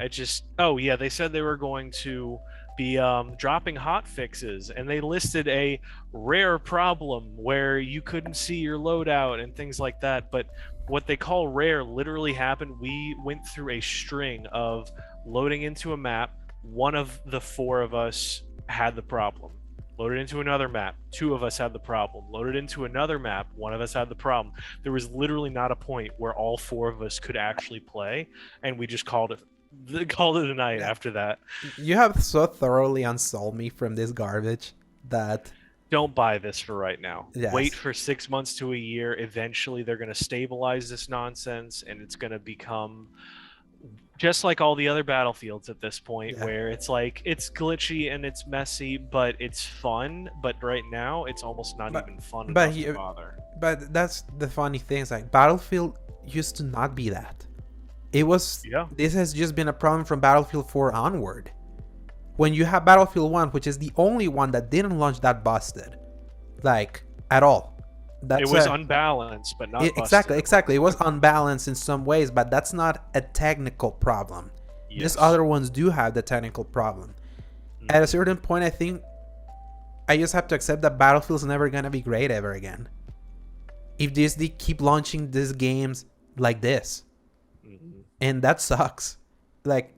they said they were going to be dropping hot fixes, and they listed a rare problem where you couldn't see your loadout and things like that, but what they call rare literally happened. We went through a string of loading into a map. One of the 4 of us had the problem. Loaded into another map, 2 of us had the problem. Loaded into another map, 1 of us had the problem. There was literally not a point where all 4 of us could actually play, and we just called it a night after that.
You have so thoroughly unsold me from this garbage that
don't buy this for right now. Wait
Yes.
for 6 months to a year. Eventually, they're going to stabilize this nonsense, and it's going to become just like all the other battlefields at this point,
Yeah.
where it's like it's glitchy and it's messy, but it's fun. But right now, it's almost not
But
even fun
but
enough to
he,
bother.
but that's the funny thing. Is like Battlefield used to not be that. It was.
Yeah,
This has just been a problem from Battlefield 4 onward. When you have Battlefield 1, which is the only one that didn't launch that busted, like at all.
it
That's
was
a
unbalanced, but not
exactly,
busted.
exactly. It was unbalanced in some ways, but that's not a technical problem. These
Yes.
other ones do have the technical problem. At a
Hmm.
certain point, I think I just have to accept that Battlefield's never gonna be great ever again. If Disney keep launching these games like this,
Hmm.
and that sucks. Like,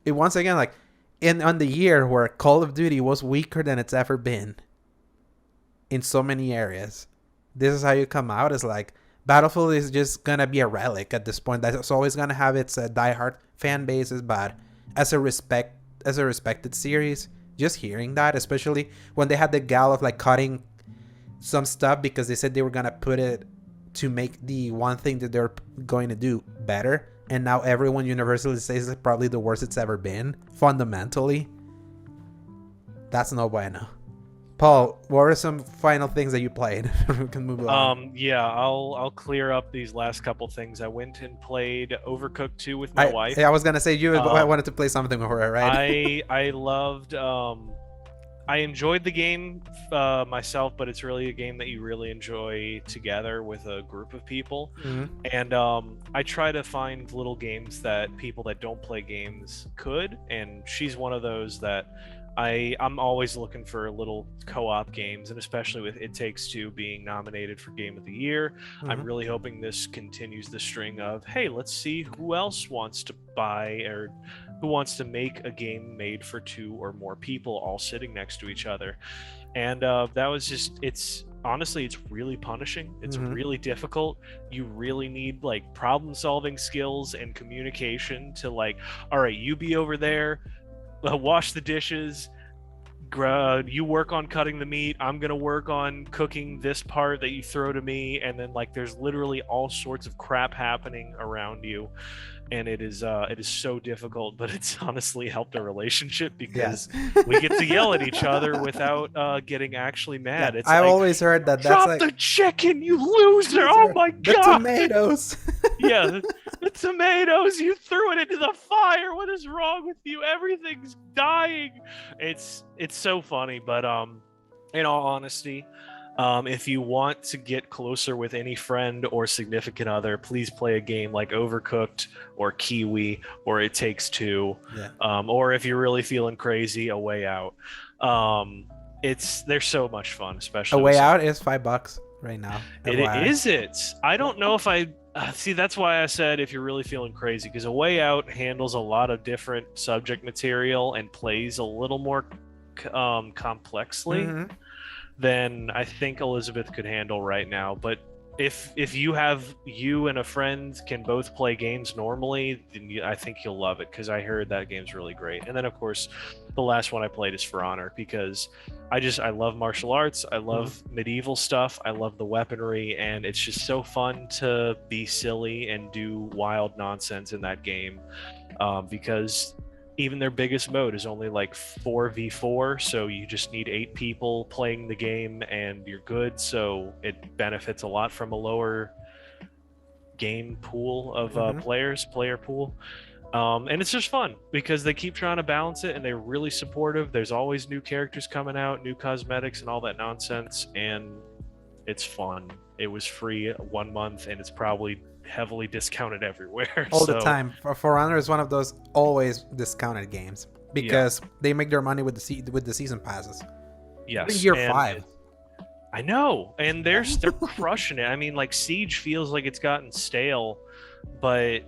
it once again, like in on the year where Call of Duty was weaker than it's ever been in so many areas, this is how you come out. Is like Battlefield is just gonna be a relic at this point. That's always gonna have its diehard fan bases, but as a respected series, just hearing that, especially when they had the gal of like cutting some stuff because they said they were gonna put it to make the one thing that they're going to do better, and now everyone universally says it's probably the worst it's ever been fundamentally. That's no bueno. Paul, what are some final things that you played? We can move on.
Yeah, I'll clear up these last couple things. I went and played Overcooked 2 with my
I
wife.
I was gonna say you
Um,
wanted to play something with her, right?
I loved I enjoyed the game myself, but it's really a game that you really enjoy together with a group of people.
Mhm.
And I try to find little games that people that don't play games could, and she's one of those that I'm always looking for little co-op games, and especially with It Takes Two being nominated for Game of the Year, I'm
Mhm.
really hoping this continues the string of, hey, let's see who else wants to buy or who wants to make a game made for two or more people all sitting next to each other. And that was just, it's honestly, it's really punishing. It's
Mhm.
really difficult. You really need like problem solving skills and communication to like, all right, you be over there, wash the dishes, you work on cutting the meat, I'm gonna work on cooking this part that you throw to me, and then like there's literally all sorts of crap happening around you, and it is so difficult, but it's honestly helped our relationship
Yes.
because we get to yell at each other without getting actually
Yeah,
mad. It's
I've
like,
always heard that. That's
drop
like
the chicken, you loser! Oh my
the
god!
tomatoes.
Yeah, the tomatoes, you threw it into the fire. What is wrong with you? Everything's dying. It's so funny, but in all honesty, if you want to get closer with any friend or significant other, please play a game like Overcooked or Kiwi or It Takes Two,
Yeah.
or if you're really feeling crazy, A Way Out. Um, they're so much fun,
A
especially with
Way
some.
Out is $5 right now.
It
FYI.
is it. I don't know if I see. That's why I said if you're really feeling crazy, because A Way Out handles a lot of different subject material and plays a little more complexly
Mm-hmm.
than I think Elizabeth could handle right now. But if you and a friend can both play games normally, then I think you'll love it because I heard that game's really great. And then of course, the last one I played is For Honor because I love martial arts, I
Mm-hmm.
love medieval stuff, I love the weaponry, and it's just so fun to be silly and do wild nonsense in that game because even their biggest mode is only like 4v4, so you just need 8 people playing the game and you're good, so it benefits a lot from a lower game pool of
Mm-hmm.
player pool. And it's just fun because they keep trying to balance it and they're really supportive. There's always new characters coming out, new cosmetics and all that nonsense, and it's fun. It was free 1 month and it's probably heavily discounted everywhere.
All the
So
time. For Honor is one of those always discounted games
yeah,
because they make their money with the season passes. We're in
yes,
year
and
5.
I know, and they're crushing it. I mean, like Siege feels like it's gotten stale, but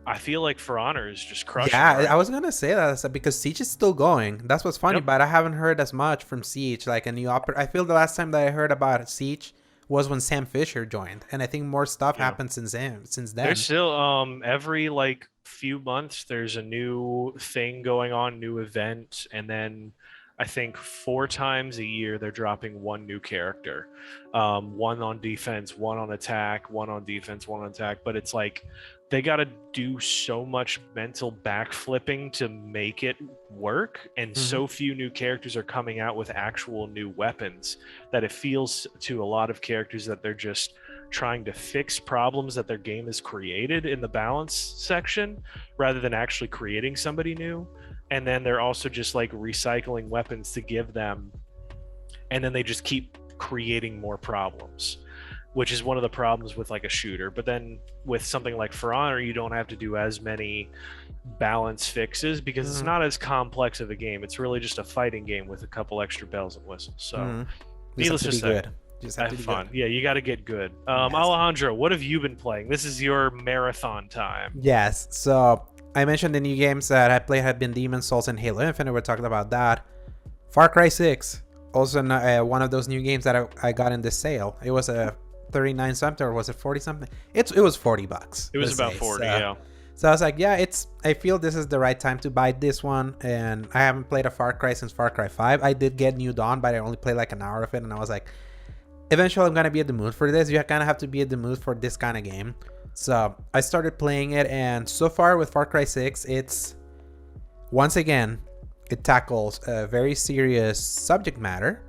I feel like For Honor is just crushing it
Yeah,
right
I was gonna say that because Siege is still going. That's what's funny,
now. Yep.
but I haven't heard as much from Siege. Like a new I feel the last time that I heard about Siege was when Sam Fisher joined, and I think more stuff
Yeah.
happened since
There's
then.
still every like few months there's a new thing going on, new event, and then I think 4 times a year they're dropping one new character, one on defense, one on attack, one on defense, one on attack. But it's like they got to do so much mental backflipping to make it work, and so few new characters are coming out with actual new weapons that it feels to a lot of characters that they're just trying to fix problems that their game has created in the balance section rather than actually creating somebody new. And then they're also just like recycling weapons to give them, and then they just keep creating more problems, which is one of the problems with like a shooter. But then with something like For Honor, you don't have to do as many balance fixes because it's not as complex of a game. It's really just a fighting game with a couple extra bells and whistles. So needless to say,
just have to be
fun.
good.
Yeah, you got to get good. Alejandro, what have you been playing? This is your marathon time.
Yes, so I mentioned the new games that I played had been Demon's Souls and Halo Infinite. We're talking about that. Far Cry 6, also one of those new games that I got in the sale. It was a 39 something, or was it 40 something? It was $40.
It was about 40, yeah.
So I was like, yeah, I feel this is the right time to buy this one, and I haven't played a Far Cry since Far Cry 5. I did get New Dawn, but I only played like an hour of it, and I was like, eventually I'm gonna be in the mood for this. You kind of have to be in the mood for this kind of game. So I started playing it, and so far with Far Cry 6, it's, once again, it tackles a very serious subject matter.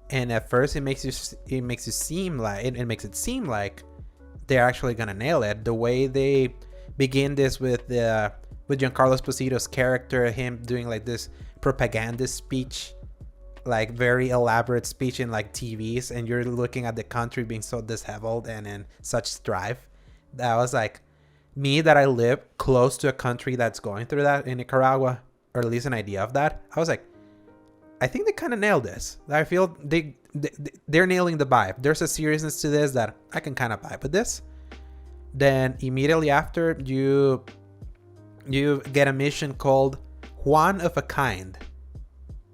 And at first it makes it seem like they're actually gonna nail it. The way they begin this with Giancarlo Esposito's character, him doing like this propaganda speech, like very elaborate speech in like TVs, and you're looking at the country being so disheveled and in such strife. That was like, me that I live close to a country that's going through that in Nicaragua, or at least an idea of that, I was like, I think they kind of nailed this. I feel they're nailing the vibe. There's a seriousness to this that I can kind of vibe with this. Then immediately after, you get a mission called One of a Kind.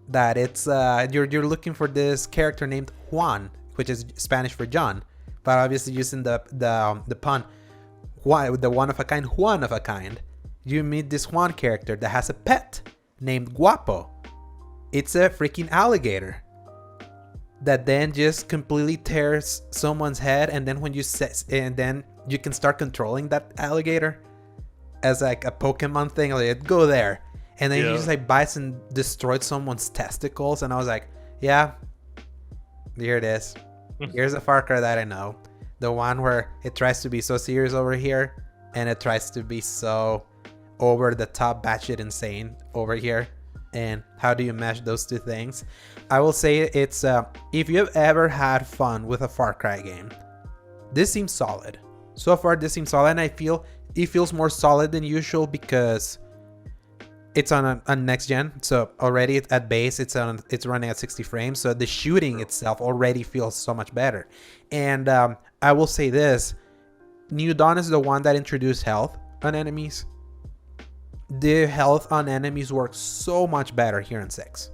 That it's you're looking for this character named Juan, which is Spanish for John, but obviously using the pun, the one of a kind, Juan of a kind. You meet this Juan character that has a pet named Guapo. It's a freaking alligator that then just completely tears someone's head, and then then you can start controlling that alligator as like a Pokemon thing. Like, go there. And then he just like bites and destroyed someone's testicles. And I was like, yeah, here it is. Here's a Far Cry that I know. The one where it tries to be so serious over here, and it tries to be so over the top, batshit insane over here. And how do you mesh those two things? I will say it's, if you've ever had fun with a Far Cry game, this seems solid. So far, this seems solid, and I feel it feels more solid than usual because it's on next gen, so already at base it's running at 60 frames, so the shooting itself already feels so much better. And I will say this, New Dawn is the one that introduced health on enemies. The health on enemies works so much better here in 6.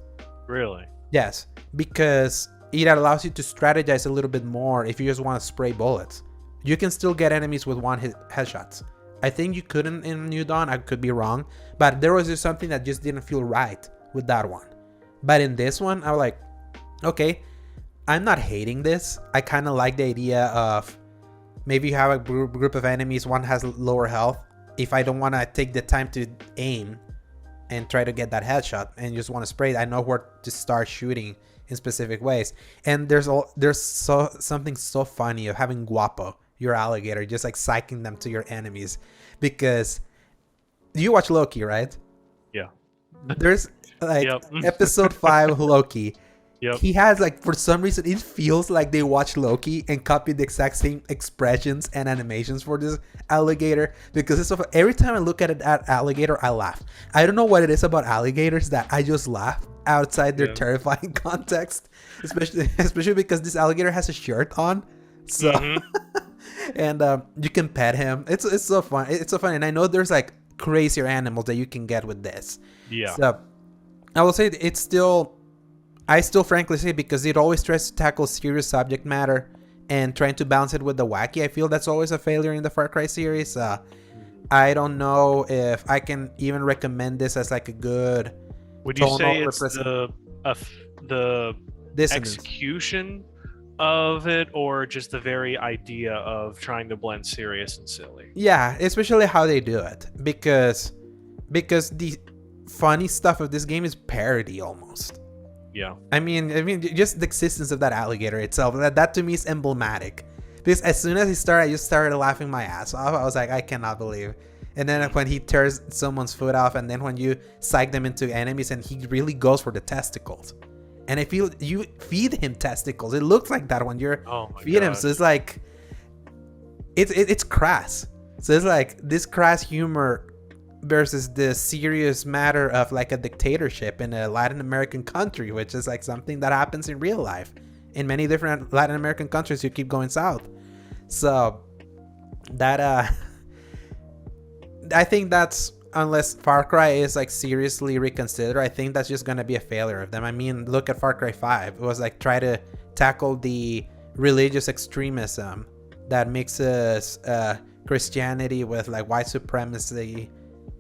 Really?
Yes, because it allows you to strategize a little bit more. If you just want to spray bullets, you can still get enemies with one hit headshots. I think you couldn't in New Dawn, I could be wrong, but there was just something that just didn't feel right with that one. But in this one, I was like, okay, I'm not hating this. I kind of like the idea of maybe you have a group of enemies, one has lower health. If I don't want to take the time to aim and try to get that headshot and just want to spray it, I know where to start shooting in specific ways. And there's something so funny of having Guapo, your alligator, just like psyching them to your enemies. Because you watch Loki, right?
Yeah.
There's like episode 5 Loki.
Yep.
He has like, for some reason, it feels like they watched Loki and copied the exact same expressions and animations for this alligator. Because it's so, every time I look at that alligator, I laugh. I don't know what it is about alligators that I just laugh outside their terrifying context. Especially because this alligator has a shirt on. So, and you can pet him. It's so fun. It's so fun. And I know there's like crazier animals that you can get with this.
Yeah.
So I will say it's still, I still frankly say, because it always tries to tackle serious subject matter and trying to balance it with the wacky, I feel that's always a failure in the Far Cry series. I don't know if I can even recommend this as like a good
Would you
tonal
say it's the
dissonance.
execution of it, or just the very idea of trying to blend serious and silly?
Yeah, especially how they do it, because the funny stuff of this game is parody almost.
Yeah.
I mean, just the existence of that alligator itself, that to me is emblematic. Because as soon as he started, I just started laughing my ass off. I was like, I cannot believe. And then when he tears someone's foot off, and then when you psych them into enemies, and he really goes for the testicles. And I feel you feed him testicles. It looks like that when you're feeding him. So it's like, it's crass. So it's like this crass humor versus the serious matter of like a dictatorship in a Latin American country, which is like something that happens in real life in many different Latin American countries. You keep going south. So that I think that's, unless Far Cry is like seriously reconsidered, I think that's just gonna be a failure of them. I mean, look at Far Cry 5. It was like try to tackle the religious extremism that mixes Christianity with like white supremacy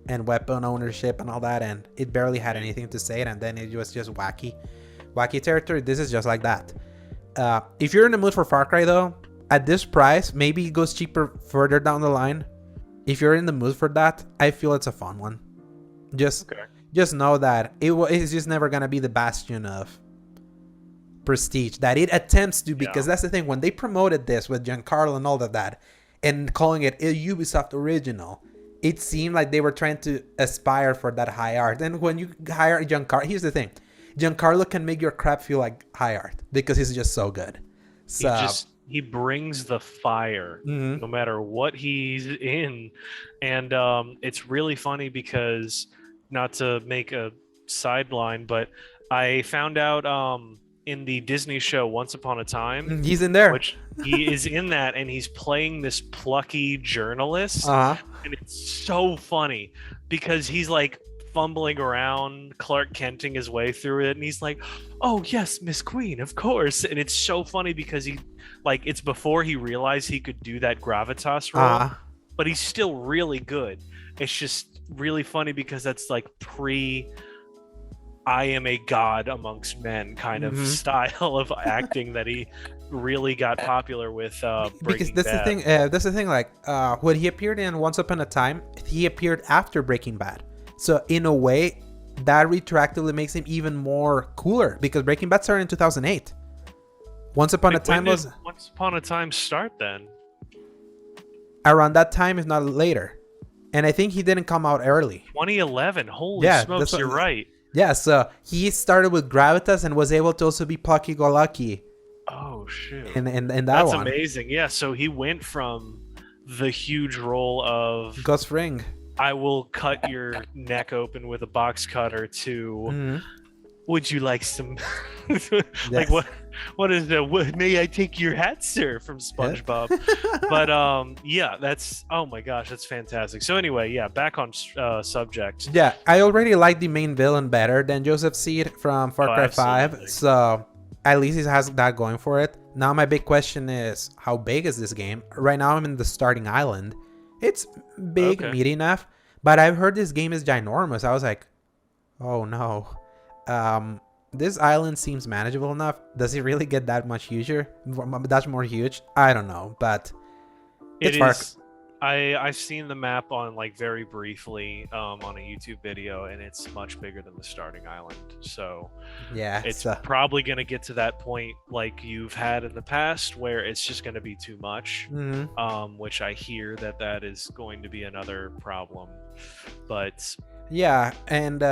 and weapon ownership and all that, and it barely had anything to say it, and then it was just wacky territory. This is just like that. If you're in the mood for Far Cry though, at this price, maybe it goes cheaper further down the line. If you're in the mood for that, I feel it's a fun one. Just know that it's just never gonna be the bastion of prestige that it attempts to, because that's the thing. When they promoted this with Giancarlo and all of that, and calling it a Ubisoft original, it seemed like they were trying to aspire for that high art. And when you hire Giancarlo, here's the thing: Giancarlo can make your crap feel like high art because he's just so good. So
he brings the fire no matter what he's in. And it's really funny because, not to make a sideline, but I found out in the Disney show Once Upon a Time,
he's in there,
which he is in that, and he's playing this plucky journalist. And it's so funny because he's like fumbling around, Clark Kenting his way through it, and he's like, "Oh yes, Miss Queen, of course." And it's so funny because he, like, it's before he realized he could do that gravitas role, but he's still really good. It's just really funny because that's like I am a god amongst men kind of style of acting that he really got popular with Breaking
Bad. That's the thing, like when he appeared in Once Upon a Time, he appeared after Breaking Bad. So in a way, that retroactively makes him even more cooler, because Breaking Bad started in 2008. Once Upon a Time was...
Once Upon a Time start then?
Around that time, if not later. And I think he didn't come out early.
2011. Holy smokes, you're right.
Yeah, so he started with Gravitas and was able to also be Plucky-Go-Lucky.
Oh, shoot.
In that
That's
one.
amazing. Yeah, so he went from the huge role of...
Gus Fring.
I will cut your neck open with a box cutter to... Would you like some... Like, what is the... May I take your hat, sir? From SpongeBob. But, yeah, that's... Oh, my gosh, that's fantastic. So, anyway, yeah, back on subject.
Yeah, I already like the main villain better than Joseph Seed from Far Cry 5. So, at least he has that going for it. Now, my big question is, how big is this game? Right now, I'm in the starting island. It's big, meaty enough. But I've heard this game is ginormous. I was like, oh, no. This island seems manageable enough. Does it really get that much huger? That's more huge? I don't know, but
it is. I've seen the map on, like, very briefly on a YouTube video, and it's much bigger than the starting island. So
yeah,
it's probably going to get to that point like you've had in the past where it's just going to be too much, which I hear that is going to be another problem. But
yeah, and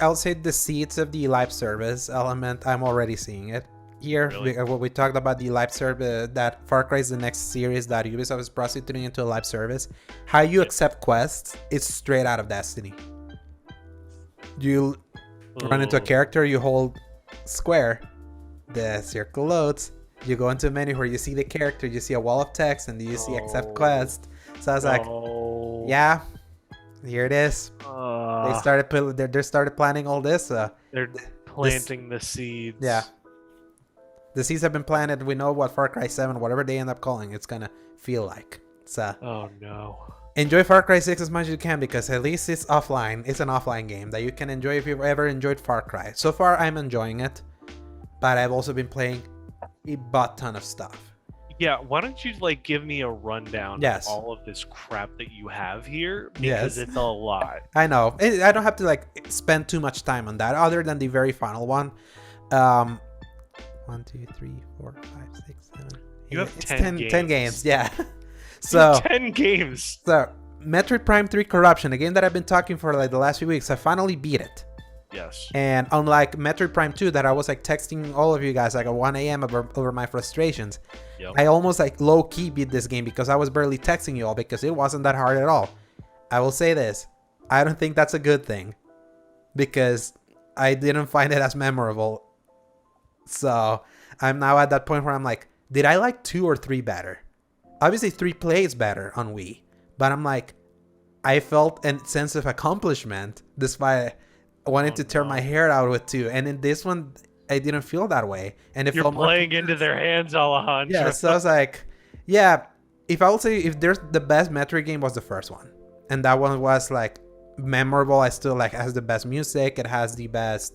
I'll say the seeds of the live service element, I'm already seeing it. Here,
really?
we talked about the live service, that Far Cry is the next series that Ubisoft is prostituting into a live service. How you accept quests is straight out of Destiny. You run into a character, you hold square, the circle loads, you go into a menu where you see the character, you see a wall of text, and you see accept quest. So I was like, yeah, here it is. They started planning all this.
They're planting the seeds.
Yeah. The seeds have been planted. We know what Far Cry 7, whatever they end up calling, it's gonna feel like. So.
Oh no.
enjoy Far Cry 6 as much as you can, because at least it's offline. It's an offline game that you can enjoy if you've ever enjoyed Far Cry. So far, I'm enjoying it, but I've also been playing a butt ton of stuff.
Yeah, why don't you like give me a rundown
Yes.
of all of this crap that you have here?
Yes.
Because it's a lot.
I know. I don't have to like spend too much time on that, other than the very final one. 1, 2, 3, 4, 5, 6, 7.
You have
it's
10 games.
10 games, yeah. So
10 games.
So Metroid Prime 3 Corruption, a game that I've been talking for like the last few weeks, I finally beat it.
Yes.
And unlike Metroid Prime 2, that I was like texting all of you guys like at 1 a.m. over my frustrations,
Yep.
I almost like low-key beat this game because I was barely texting you all, because it wasn't that hard at all. I will say this, I don't think that's a good thing, because I didn't find it as memorable. So I'm now at that point where I'm like, did I like 2 or 3 better? Obviously 3 plays better on Wii, but I'm like, I felt a sense of accomplishment despite wanting to tear my hair out with 2, and in this one I didn't feel that way, and it
You're
felt
playing into their hands, Alejandro.
Yeah, so I was like, yeah, if I would say if there's the best Metroid game was the first one, and that one was like memorable. I still like, it has the best music, it has the best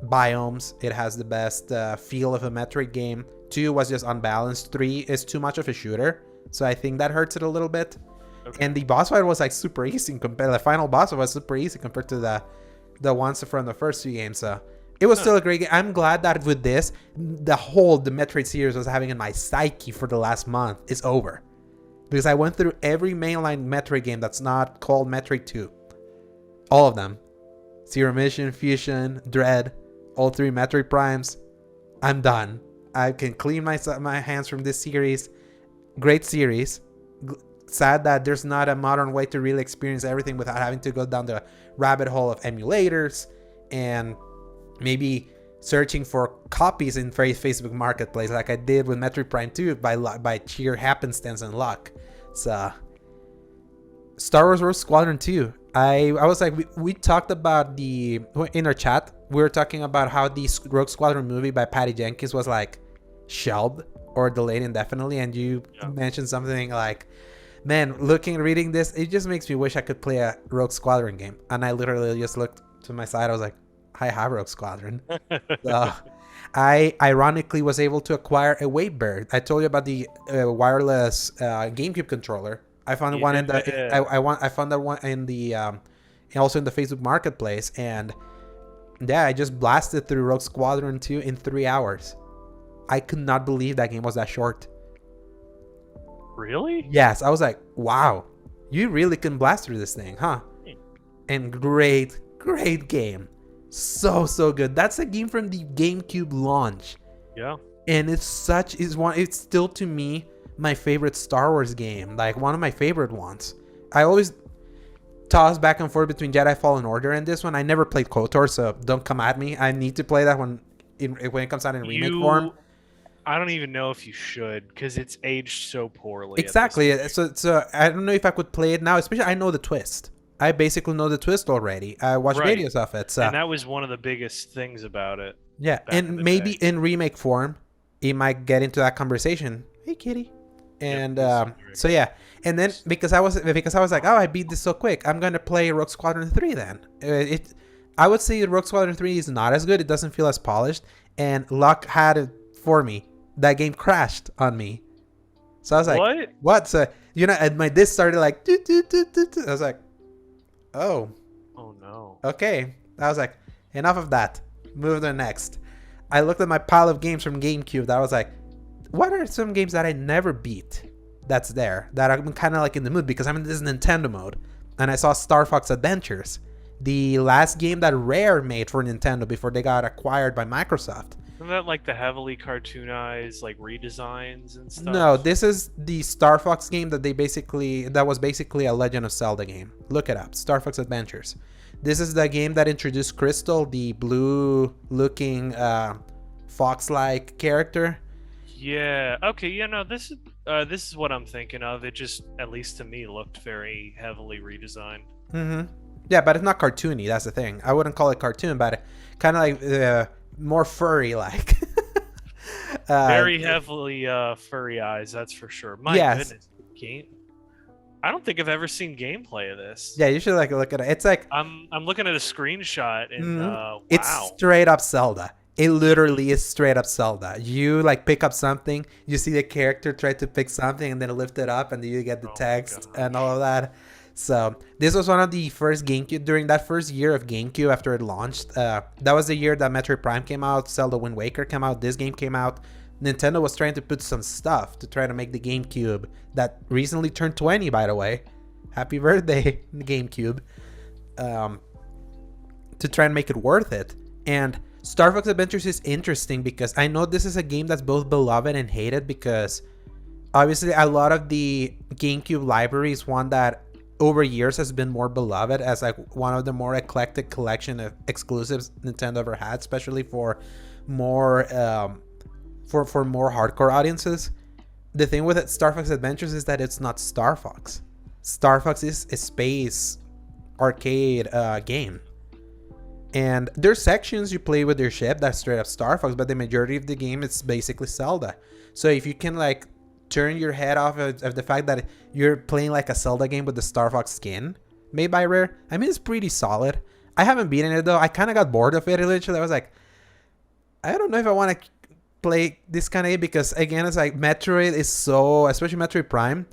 biomes, it has the best feel of a Metroid game. 2 was just unbalanced. 3 is too much of a shooter, so I think that hurts it a little bit. Okay. And the boss fight was like super easy compared. The final boss fight was super easy compared to the ones from the first 2 games. So it was still a great game. I'm glad that with this, the Metroid series was having in my psyche for the last month is over, because I went through every mainline Metroid game that's not called Metroid 2, all of them. Zero Mission, Fusion, Dread, all 3 Metroid Primes. I'm done. I can clean my hands from this series. Great series. Sad that there's not a modern way to really experience everything without having to go down the rabbit hole of emulators and maybe searching for copies in Facebook Marketplace like I did with Metroid Prime 2 by sheer happenstance and luck. So Star Wars Rogue Squadron 2. I was like, we talked about in our chat, we were talking about how the Rogue Squadron movie by Patty Jenkins was like shelved or delayed indefinitely, and you mentioned something like, man, reading this, it just makes me wish I could play a Rogue Squadron game. And I literally just looked to my side, I was like, I have Rogue Squadron. So I ironically was able to acquire a Wavebird. I told you about the wireless GameCube controller. I found one in the I found that one in the also in the Facebook Marketplace, and yeah, I just blasted through Rogue Squadron 2 in 3 hours. I could not believe that game was that short.
Really?
Yes, I was like, wow, you really can blast through this thing, huh? And great game. So good. That's a game from the GameCube launch.
Yeah.
And it's still to me my favorite Star Wars game, like one of my favorite ones. I always toss back and forth between Jedi Fallen Order and this one. I never played KOTOR, so don't come at me. I need to play that when it comes out in remake form.
I don't even know if you should, because it's aged so poorly.
Exactly. So I don't know if I could play it now, especially I know the twist. I basically know the twist already. I watched videos of it. So.
And that was one of the biggest things about it.
Yeah, and maybe in remake form, it might get into that conversation. Hey, kitty. And so yeah, and then because I was like, oh, I beat this so quick, I'm gonna play Rogue Squadron 3 then. I would say Rogue Squadron 3 is not as good. It doesn't feel as polished, and luck had it for me. That game crashed on me. So I was like, what? So and my disc started like, I was like, oh
no.
Okay. I was like, enough of that. Move to the next. I looked at my pile of games from GameCube that I was like, what are some games that I never beat that's there, that I'm kind of like in the mood because I'm in this Nintendo mode? And I saw Star Fox Adventures, the last game that Rare made for Nintendo before they got acquired by Microsoft.
Isn't that like the heavily cartoonized like redesigns and stuff?
No, this is the Star Fox game that was basically a Legend of Zelda game. Look it up, Star Fox Adventures. This is the game that introduced Crystal, the blue-looking fox-like character.
Yeah. Okay. Yeah. No. This is what I'm thinking of. It just, at least to me, looked very heavily redesigned.
Mm-hmm. Yeah, but it's not cartoony. That's the thing. I wouldn't call it cartoon, but kind of like more furry-like.
Very heavily furry eyes. That's for sure. My goodness. Game. I don't think I've ever seen gameplay of this.
Yeah, you should like look at it. It's like
I'm looking at a screenshot and
it's
wow.
straight up Zelda. It literally is straight up Zelda. You like pick up something, you see the character try to pick something and then lift it up, and then you get the
Oh my
text
gosh.
and all of that. So this was one of the first GameCube during that first year of GameCube after it launched. That was the year that Metroid Prime came out, Zelda Wind Waker came out, this game came out. Nintendo was trying to put some stuff to try to make the GameCube that recently turned 20, by the way. Happy birthday, GameCube. To try and make it worth it. And Star Fox Adventures is interesting because I know this is a game that's both beloved and hated, because obviously a lot of the GameCube library is one that over years has been more beloved as like one of the more eclectic collection of exclusives Nintendo ever had, especially for more for more hardcore audiences. The thing with Star Fox Adventures is that it's not Star Fox. Star Fox is a space arcade game. And there's sections you play with your ship that's straight up Star Fox, but the majority of the game is basically Zelda. So if you can like turn your head off of the fact that you're playing like a Zelda game with the Star Fox skin made by Rare, I mean, it's pretty solid. I haven't beaten it though. I kind of got bored of it eventually. I was like, I don't know if I want to play this kind of game, because again, it's like Metroid is so, especially Metroid Prime,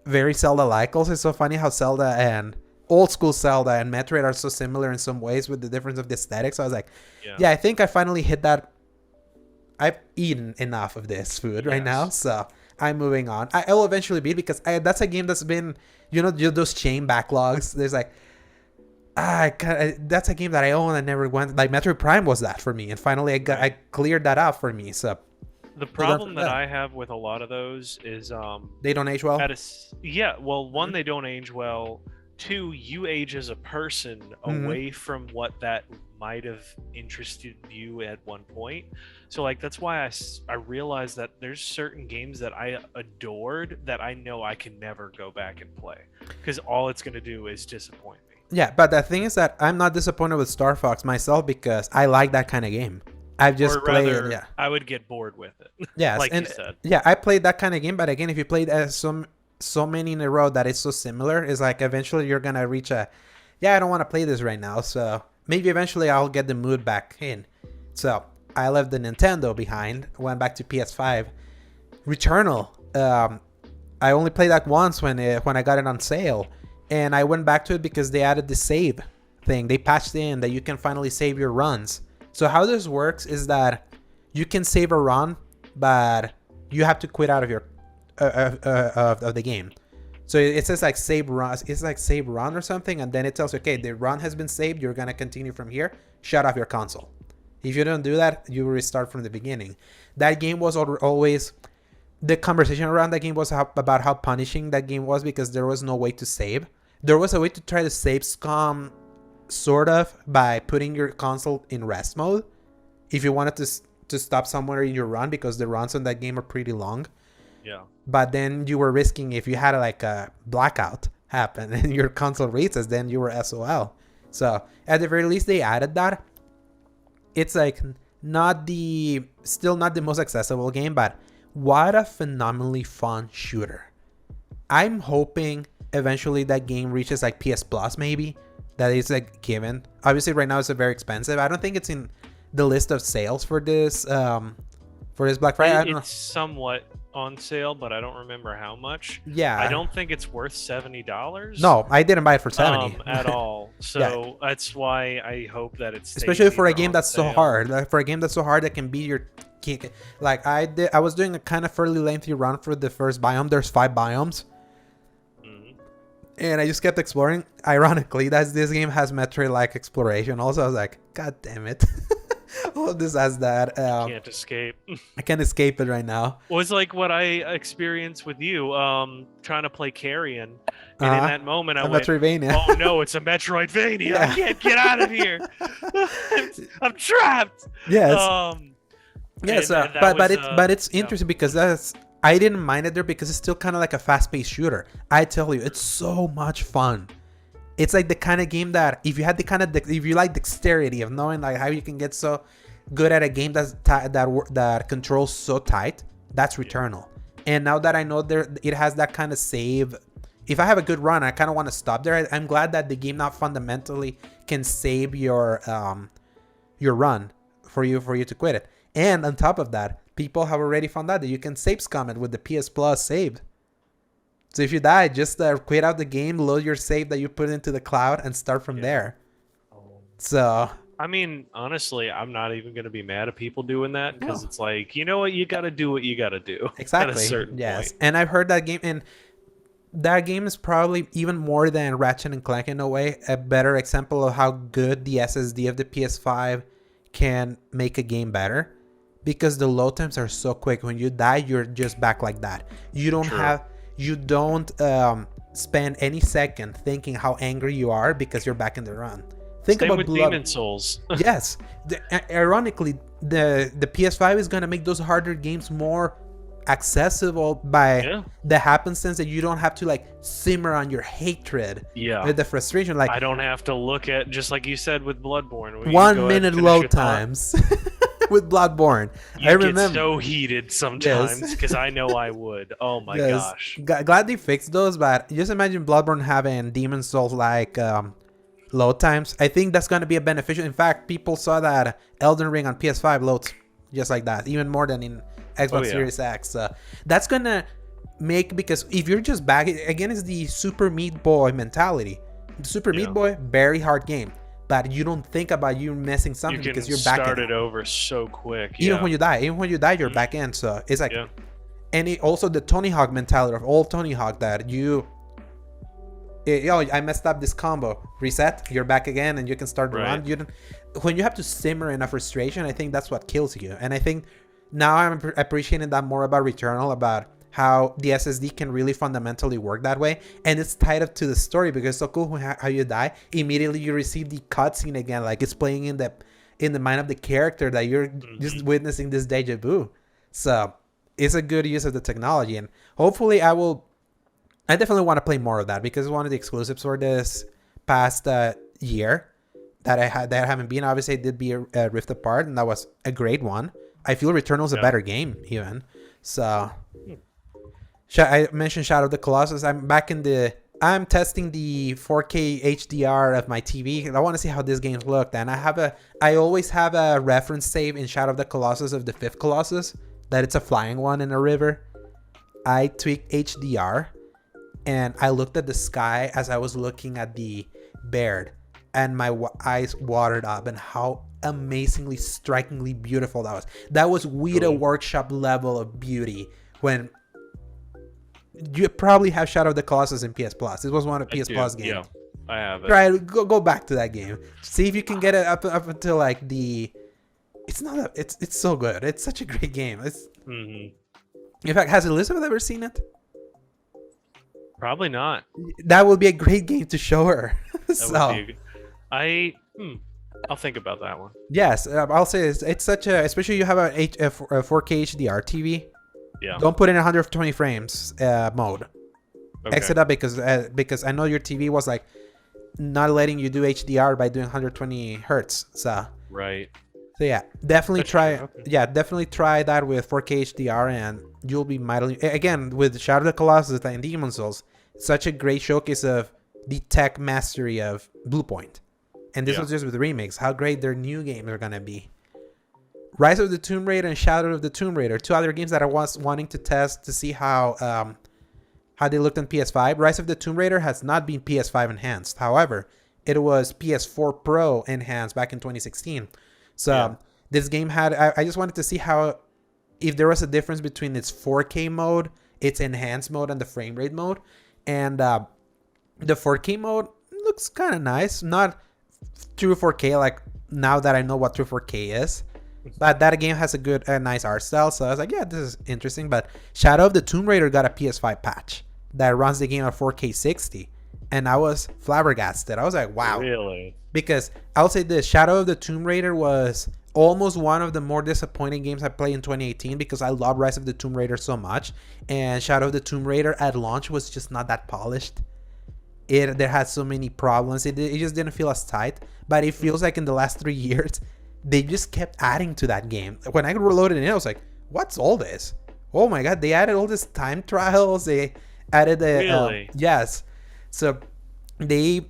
very Zelda-like. Also, it's so funny how Zelda and old school Zelda and Metroid are so similar in some ways with the difference of the aesthetics. So I was like, yeah, I think I finally hit that. I've eaten enough of this food right now, so I'm moving on. I will eventually beat, because that's a game that's been, those chain backlogs. There's like, that's a game that I own and never went. Like Metroid Prime was that for me, and finally I cleared that out for me. So
the problem that I have with a lot of those is
they don't age well.
One, they don't age well. Two, you age as a person away from what that might have interested you at one point. So like that's why I realized that there's certain games that I adored that I know I can never go back and play, because all it's going to do is disappoint me.
Yeah, but the thing is that I'm not disappointed with Star Fox myself, because I like that kind of game. I've just played it. Yeah,
I would get bored with it.
Yes,
like you said.
Yeah, I played that kind of game, but again, if you played so many in a row that it's so similar, it's like eventually you're gonna reach I don't want to play this right now. So maybe eventually I'll get the mood back in. So I left the Nintendo behind, went back to PS5. Returnal. I only played that once when I got it on sale. And I went back to it because they added the save thing. They patched in that you can finally save your runs. So how this works is that you can save a run, but you have to quit out of your of the game. So it says like save run. It's like save run or something, and then it tells you, okay, the run has been saved. You're gonna continue from here. Shut off your console. If you don't do that, you will restart from the beginning. That game was always. The conversation around that game was about how punishing that game was, because there was no way to save. There was a way to try to save scum, sort of, by putting your console in rest mode if you wanted to stop somewhere in your run, because the runs on that game are pretty long.
Yeah.
But then you were risking, if you had like a blackout happen and your console resets, then you were SOL. So at the very least, they added that. It's like still not the most accessible game, but what a phenomenally fun shooter. I'm hoping eventually that game reaches like PS Plus, maybe. That is like given. Obviously right now it's very expensive. I don't think it's in the list of sales for this Black Friday.
It's somewhat on sale, but I don't remember how much.
Yeah.
I don't think it's worth $70.
No, I didn't buy it for 70
at all. So that's why I hope that it's
especially for a game that's so hard. Like for a game that's so hard that can be your kick. Like I was doing a kind of fairly lengthy run for the first biome. There's 5 biomes. And I just kept exploring. Ironically, this game has Metroid-like exploration. Also, I was like, God damn it. All of this has that.
Can't escape.
I can't escape it right now.
It was like what I experienced with you, trying to play Carrion. And in that moment, I went,
Metroidvania.
Oh no, it's a Metroidvania. Yeah. I can't get out of here. I'm trapped.
Yes. Yes, but it's interesting because I didn't mind it there because it's still kind of like a fast-paced shooter. I tell you, it's so much fun. It's like the kind of game that if you like dexterity of knowing like how you can get so good at a game that controls so tight, that's Returnal. And now that I know it has that kind of save if I have a good run, I kind of want to stop there. I'm glad that the game now fundamentally can save your run for you to quit it. And on top of that, people have already found out that you can save scum it with the PS Plus saved. So if you die, just quit out the game, load your save that you put into the cloud, and start from there. So
I mean, honestly, I'm not even going to be mad at people doing that because it's like, you know what, you got to do what you got to do.
Exactly.
At a certain point.
And I've heard that game, and that game is probably even more than Ratchet and Clank in a way, a better example of how good the SSD of the PS5 can make a game better, because the load times are so quick. When you die, you're just back like that. You don't spend any second thinking how angry you are because you're back in the run. Think
Same
about
with Demon Souls.
Yes. Ironically, the PS5 is going to make those harder games more accessible by the happenstance that you don't have to like simmer on your hatred with the frustration. Like,
I don't have to look at, just like you said with Bloodborne,
1 minute load times with Bloodborne. I remember
get so heated sometimes because I know I would. Oh my gosh.
Glad they fixed those, but just imagine Bloodborne having Demon Souls like load times. I think that's going to be a beneficial. In fact, people saw that Elden Ring on PS5 loads just like that, even more than in Xbox Series X. That's going to make, because if you're just back, again, it's the Super Meat Boy mentality. The Super Meat Boy, very hard game, but you don't think about you missing something because you're back in.
Start it over so quick.
Even when you die, you're back in. So it's like, and also the Tony Hawk mentality of old Tony Hawk, that I messed up this combo, reset, you're back again, and you can start the run. When you have to simmer enough frustration, I think that's what kills you. And I think now I'm appreciating that more about Returnal, about how the SSD can really fundamentally work that way, and it's tied up to the story, because it's so cool how you die, immediately you receive the cutscene again, like it's playing in the mind of the character that you're just witnessing this deja vu. So it's a good use of the technology, and hopefully I definitely want to play more of that, because it's one of the exclusives for this past year that I haven't been. Obviously, I did be a Rift Apart, and that was a great one. I feel Returnal's a better game even. So I mentioned Shadow of the Colossus. I'm testing the 4K HDR of my TV. I want to see how this game looked, and I always have a reference save in Shadow of the Colossus of the 5th Colossus, that it's a flying one in a river. I tweaked HDR, and I looked at the sky as I was looking at the Baird, and my eyes watered up, and how amazingly, strikingly beautiful that was. That was Weta Workshop level of beauty. When you probably have Shadow of the Colossus in PS Plus. It was one of PS Plus games.
Yeah, I have it.
Right, go back to that game. See if you can get it up until like it's so good. It's such a great game. In fact, has Elizabeth ever seen it?
Probably not.
That would be a great game to show her.
I'll think about that one.
Yes, I'll say it's such a, especially you have a 4K HDR TV.
Yeah.
Don't put in 120 frames mode. Okay. Exit up because I know your TV was like not letting you do HDR by doing 120 hertz. So
right.
So yeah, definitely try that with 4K HDR, and you'll be mightily, again, with Shadow of the Colossus and Demon Souls, such a great showcase of the tech mastery of Bluepoint. And this was just with remakes, how great their new games are gonna be. Rise of the Tomb Raider and Shadow of the Tomb Raider, two other games that I was wanting to test to see how they looked on PS5. Rise of the Tomb Raider has not been PS5 enhanced. However, it was PS4 Pro enhanced back in 2016. So this game had, I just wanted to see if there was a difference between its 4K mode, its enhanced mode, and the frame rate mode. And the 4K mode looks kind of nice. Not true 4K, like now that I know what true 4K is. But that game has a nice art style. So I was like, yeah, this is interesting. But Shadow of the Tomb Raider got a PS5 patch that runs the game at 4K 60. And I was flabbergasted. I was like, wow.
Really?
Because I'll say this, Shadow of the Tomb Raider was almost one of the more disappointing games I played in 2018, because I love Rise of the Tomb Raider so much. And Shadow of the Tomb Raider at launch was just not that polished. There had so many problems. It just didn't feel as tight. But it feels like in the last 3 years, they just kept adding to that game. When I reloaded it, I was like, what's all this? Oh my god, they added all these time trials. added a
Really?
yes. So they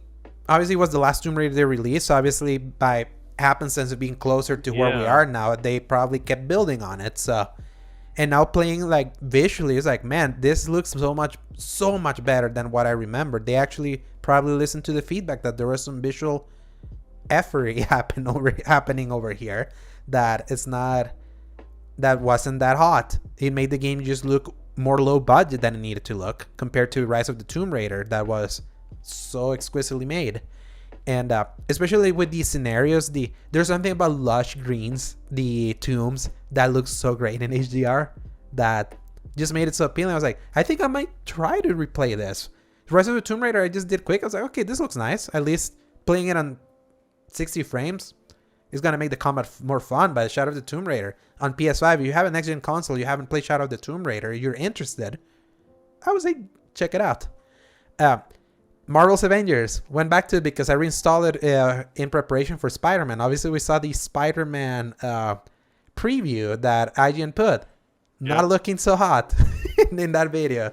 obviously was the last Tomb Raider they released. So obviously by happenstance of being closer to where we
Yeah.
are now, they probably kept building on it. So and now playing like visually, it's like, man, this looks so much better than what I remembered. They actually probably listened to the feedback that there was some visual effery happening over here, that it's not, that wasn't that hot. It made the game just look more low budget than it needed to look compared to Rise of the Tomb Raider that was so exquisitely made. And especially with these scenarios, there's something about lush greens, the tombs, that looks so great in HDR that just made it so appealing. I was like, I think I might try to replay this. Rise of the Tomb Raider, I just did quick. I was like, okay, this looks nice. At least playing it on 60 frames is going to make the combat more fun. But Shadow of the Tomb Raider on PS5, if you have a next-gen console, you haven't played Shadow of the Tomb Raider, you're interested, I would say check it out. Marvel's Avengers, went back to it because I reinstalled it in preparation for Spider-Man. Obviously, we saw the Spider-Man preview that IGN put. Not looking so hot in that video.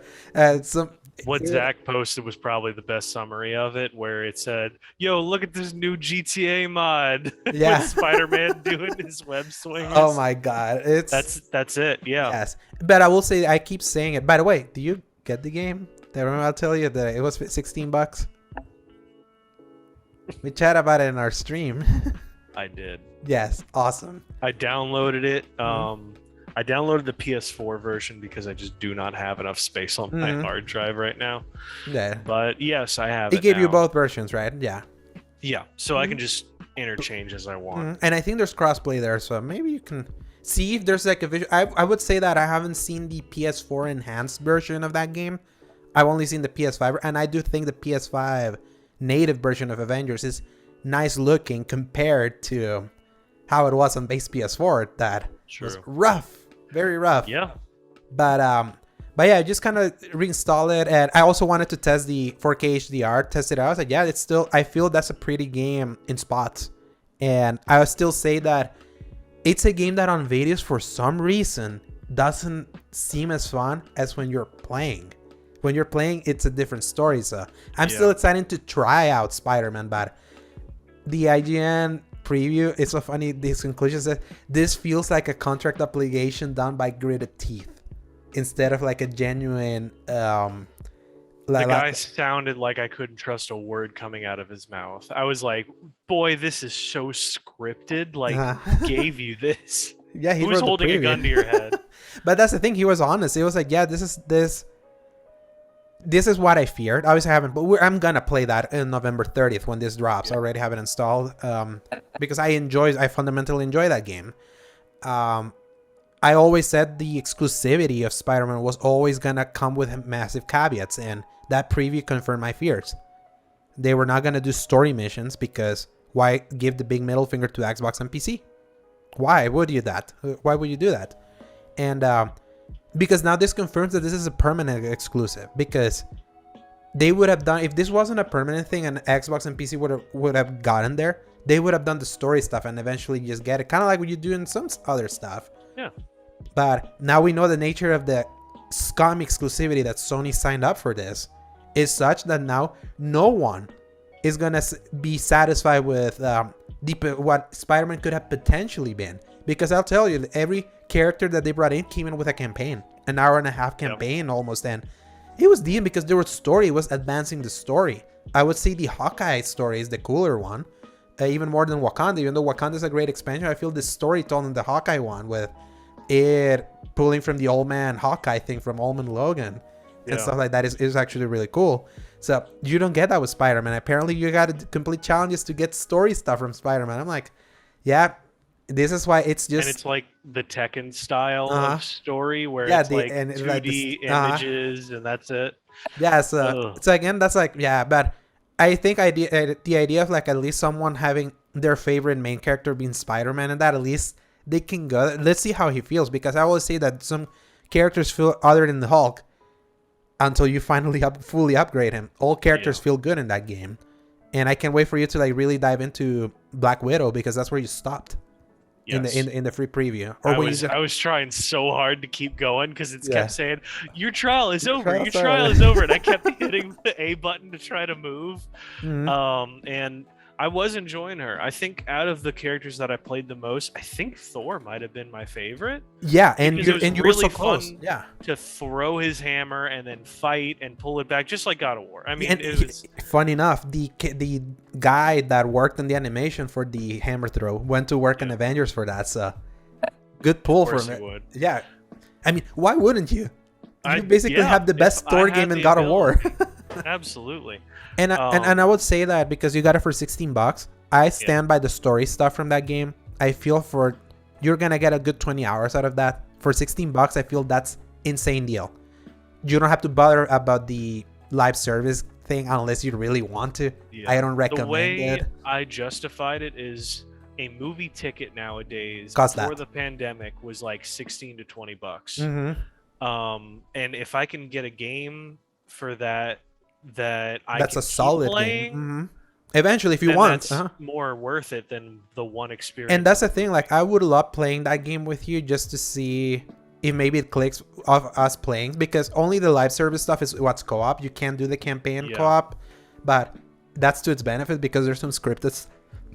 What Zach posted was probably the best summary of it, where it said, "Yo, look at this new GTA mod
Yeah.
with Spider-Man doing his web swings."
Oh my god,
that's it. Yeah.
Yes, but I will say, I keep saying it. By the way, do you get the game? I'll tell you that it was $16. We chat about it in our stream.
I did.
Yes, awesome.
I downloaded it. I downloaded the PS4 version because I just do not have enough space on my hard drive right now.
Yeah.
But yes, I have
it. Gave
now.
you both versions, right? Yeah.
Yeah, so I can just interchange as I want.
And I think there's crossplay there, so maybe you can see if there's like a visual. I would say that I haven't seen the PS4 enhanced version of that game. I've only seen the PS5, and I do think the PS5 native version of Avengers is nice looking compared to how it was on base PS4. That was rough, very rough.
Yeah.
But yeah, I just kind of reinstall it, and I also wanted to test the 4K HDR, test it out. I was like, yeah, it's still, I feel that's a pretty game in spots, and I would still say that it's a game that on videos for some reason doesn't seem as fun as when you're playing. When you're playing, it's a different story. So I'm still excited to try out Spider-Man, but the IGN preview, it's so funny. This conclusion says this feels like a contract obligation done by gritted teeth instead of like a genuine.
The guy sounded like I couldn't trust a word coming out of his mouth. I was like, boy, this is so scripted. Like, who gave you this?
Yeah, he
who's holding a gun to your head?
But that's the thing. He was honest. It was like, yeah, this is what I feared. Obviously, I haven't, but I'm gonna play that in November 30th when this drops. I already have it installed because I fundamentally enjoy that game. I always said the exclusivity of Spider-Man was always gonna come with massive caveats, and that preview confirmed my fears. They were not gonna do story missions because why give the big middle finger to Xbox and PC? Why would you that? Why would you do that? And because now this confirms that this is a permanent exclusive, because they would have done, if this wasn't a permanent thing and Xbox and PC would have gotten there, they would have done the story stuff and eventually just get it, kind of like what you do in some other stuff.
Yeah.
But now we know the nature of the scum exclusivity that Sony signed up for this is such that now no one is gonna be satisfied with what Spider-Man could have potentially been. Because I'll tell you, every character that they brought in came in with a campaign, an hour and a half campaign almost, and it was decent because there was story. It was advancing the story. I would say the Hawkeye story is the cooler one, even more than Wakanda. Even though Wakanda is a great expansion, I feel the story told in the Hawkeye one, with it pulling from the old man Hawkeye thing from Old Man Logan and stuff like that, is actually really cool. So you don't get that with Spider-Man. Apparently you got to complete challenges to get story stuff from Spider-Man. I'm like, yeah, this is why it's just...
And it's like the Tekken style of story where it's like 2D images and that's it.
Yeah, so again, that's like, yeah, but I think the idea of like at least someone having their favorite main character being Spider-Man, and that at least they can go. Let's see how he feels, because I always say that some characters feel other than the Hulk until you finally fully upgrade him. All characters feel good in that game, and I can't wait for you to like really dive into Black Widow, because that's where you stopped.
Yes.
in the free preview. Or
I was trying so hard to keep going because it
Yeah.
kept saying your trial is over,
trial's
your trial
over."
is over, and I kept hitting the A button to try to move.
Mhm.
And I was enjoying her. I think out of the characters that I played the most, I think Thor might have been my favorite.
Yeah, and
Because it was
you
really
were so close.
fun
Yeah.
to throw his hammer and then fight and pull it back, just like God of War. I mean,
And
it was
fun enough, the guy that worked on the animation for the hammer throw went to work on Avengers for that. So good pull
of course
from
he
it.
would.
Yeah, I mean, why wouldn't you?
I-
You basically
yeah,
have the best
if I
Thor
had
game in
the
God of War.
Absolutely.
And I would say that because you got it for $16, I stand by the story stuff from that game. I feel you're gonna get a good 20 hours out of that for $16. I feel that's insane deal. You don't have to bother about the live service thing unless you really want to.
Yeah.
I don't recommend
The way
it.
I justified it is a movie ticket nowadays
Cost
before
that.
the pandemic was like 16 to 20 bucks.
Mm-hmm.
And if I can get a game for that I
That's
can
a solid
keep playing,
game. Mm-hmm. Eventually, if you
then
want.
that's more worth it than the one experience.
And that's the thing. Like, I would love playing that game with you just to see if maybe it clicks of us playing, because only the live service stuff is what's co-op. You can't do the campaign co-op, but that's to its benefit because there's some scripted.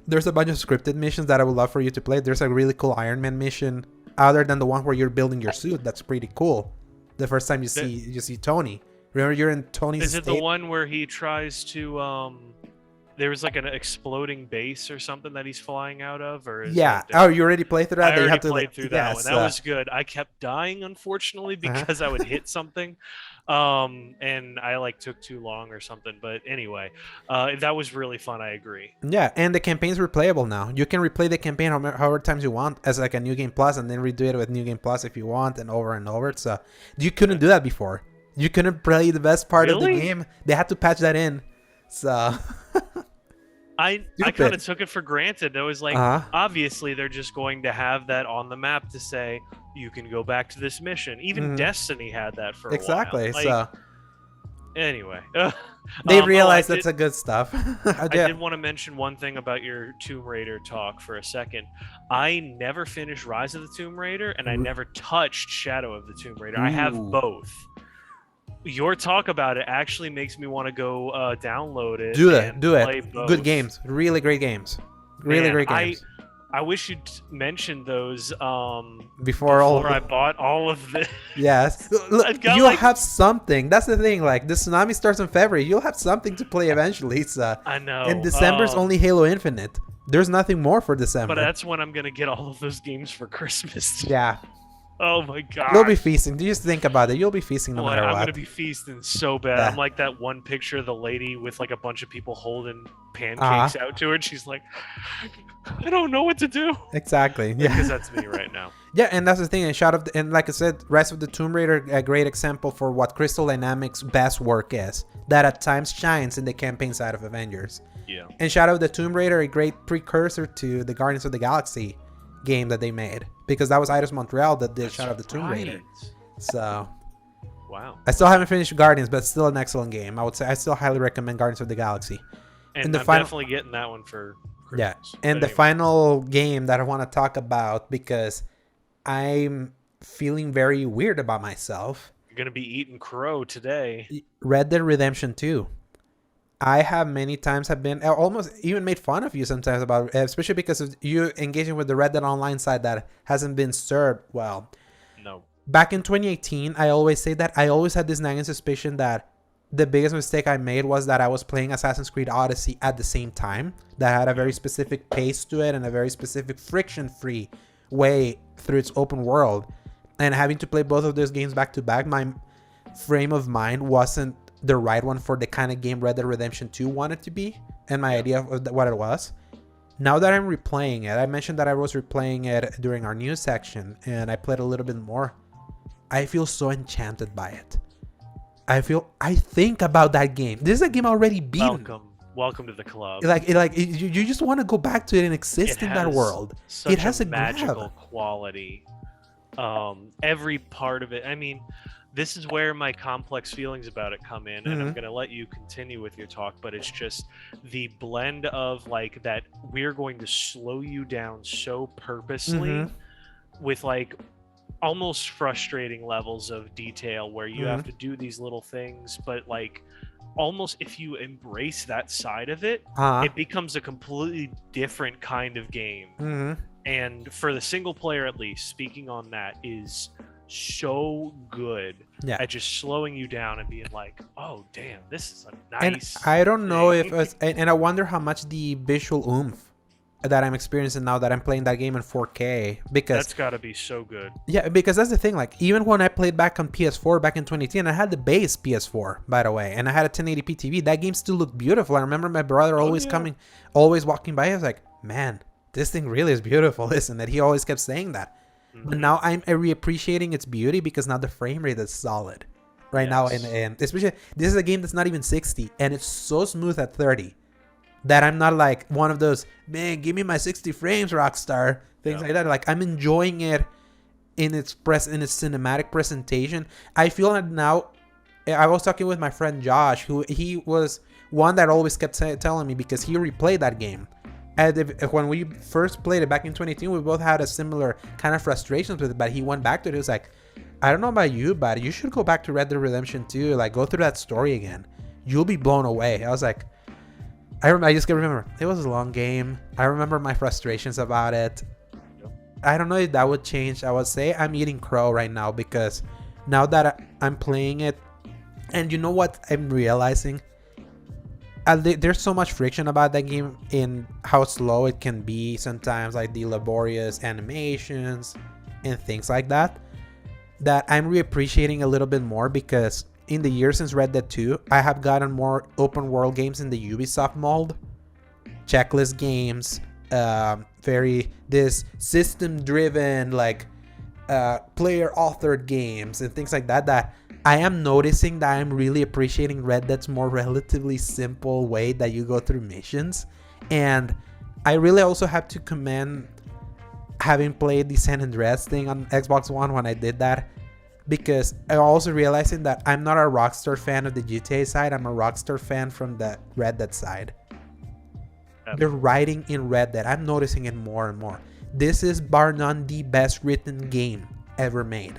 There's a bunch of scripted missions that I would love for you to play. There's a really cool Iron Man mission, other than the one where you're building your suit. That's pretty cool. The first time you see Tony. Remember, you're in Tony's.
Is it the one where he tries to there was like an exploding base or something that he's flying out of, or is
yeah. Oh, you already played through that?
I already played through that one. That was good. I kept dying, unfortunately, because I would hit something, and I like took too long or something. But anyway, that was really fun. I agree.
Yeah, and the campaign's replayable now. You can replay the campaign however times you want as like a New Game Plus, and then redo it with New Game Plus if you want, and over. So you couldn't do that before. You couldn't play the best part of the game. They had to patch that in. So
I kind of took it for granted. I was like, obviously they're just going to have that on the map to say you can go back to this mission. Even Destiny had that for a while.
Exactly.
Like,
so
anyway,
they realized that's a good stuff.
I did want to mention one thing about your Tomb Raider talk for a second. I never finished Rise of the Tomb Raider, and I never touched Shadow of the Tomb Raider. I have both. Your talk about it actually makes me want to go download it.
Do it.
Both.
Good games. Really great games. Really great games.
I wish you'd mentioned those
before
I bought all of this.
Yes. Look, you'll have something. That's the thing. Like, the tsunami starts in February. You'll have something to play eventually.
I know.
And December's only Halo Infinite. There's nothing more for December.
But that's when I'm going to get all of those games for Christmas.
Yeah.
Oh my god.
You'll be feasting. Do you just think about it? You'll be feasting no matter what.
I'm going to be feasting so bad. I'm like that one picture of the lady with like a bunch of people holding pancakes out to her, and she's like, I don't know what to do.
Exactly. Yeah.
Because that's me right now.
Yeah, and that's the thing. And like I said, Rise of the Tomb Raider, a great example for what Crystal Dynamics' best work is. That at times shines in the campaign side of Avengers.
Yeah.
And Shadow of the Tomb Raider, a great precursor to the Guardians of the Galaxy game that they made, because that was Eidos Montreal that did Shadow of the Tomb Raider. So,
wow.
I still haven't finished Guardians, but still an excellent game. I would say I still highly recommend Guardians of the Galaxy.
And I'm definitely getting that one for Christmas.
Yeah, and the final game that I want to talk about, because I'm feeling very weird about myself.
You're gonna be eating crow today.
Red Dead Redemption 2. I have many times almost even made fun of you sometimes about it, especially because of you engaging with the Red Dead Online side that hasn't been served well.
No.
Back in 2018, I always say that I always had this nagging suspicion that the biggest mistake I made was that I was playing Assassin's Creed Odyssey at the same time. That had a very specific pace to it and a very specific friction-free way through its open world. And having to play both of those games back to back, my frame of mind wasn't the right one for the kind of game Red Dead Redemption 2 wanted to be, and my idea of what it was. Now that I'm replaying it, I mentioned that I was replaying it during our news section, and I played a little bit more. I feel so enchanted by it. I think about that game. This is a game already beaten.
Welcome to the club.
You just want to go back to it and exist in that world. It has a
magical quality. Every part of it. I mean, this is where my complex feelings about it come in, and I'm
Mm-hmm.
going to let you continue with your talk, but it's just the blend of like that we're going to slow you down so
Mm-hmm.
purposely with like almost frustrating levels of detail where you
Mm-hmm.
have to do these little things, but like almost if you embrace that side of it,
Uh-huh.
it becomes a completely different kind of game.
Mm-hmm.
And for the single player, at least, speaking on that, is so good
Yeah.
at just slowing you down and being like, oh damn, this is a
And
nice
I don't know if
thing.
it's, and I wonder how much the visual oomph that I'm experiencing now that I'm playing that game in 4K, because
That's got to be so good.
yeah, because that's the thing. Like, even when I played back on PS4 back in 2010, I had the base PS4, by the way, and I had a 1080p TV. That game still looked beautiful. I remember my brother
Oh
always
yeah.
always walking by. I was like, man, this thing really is beautiful, isn't it? He always kept saying that. But
Mhm.
now I'm reappreciating its beauty because now the frame rate is solid right now.
Yes.
And especially, this is a game that's not even 60, and it's so smooth at 30 that I'm not like one of those, man, give me my 60 frames, Rockstar, things
Yeah.
like that. Like, I'm enjoying it in its cinematic presentation. I feel like now, I was talking with my friend Josh, who he was one that always kept telling me, because he replayed that game. And when we first played it back in 2018, we both had a similar kind of frustrations with it, but he went back to it. He was like, I don't know about you, but you should go back to Red Dead Redemption 2, like go through that story again. You'll be blown away. I was like, I just can remember, it was a long game. I remember my frustrations about it. I don't know if that would change. I would say I'm eating crow right now, because now that I'm playing it, and you know what I'm realizing? There's so much friction about that game in how slow it can be sometimes, like the laborious animations and things like that, that I'm reappreciating a little bit more, because in the years since Red Dead 2, I have gotten more open world games in the Ubisoft mold, checklist games, very this system driven, like player authored games and things like that, that I am noticing that I'm really appreciating Red Dead's more relatively simple way that you go through missions. And I really also have to commend having played the San Andreas thing on Xbox One when I did that, because I also realizing that I'm not a Rockstar fan of the GTA side, I'm a Rockstar fan from the Red Dead side. The writing in Red Dead, I'm noticing it more and more. This is bar none the best written game ever made.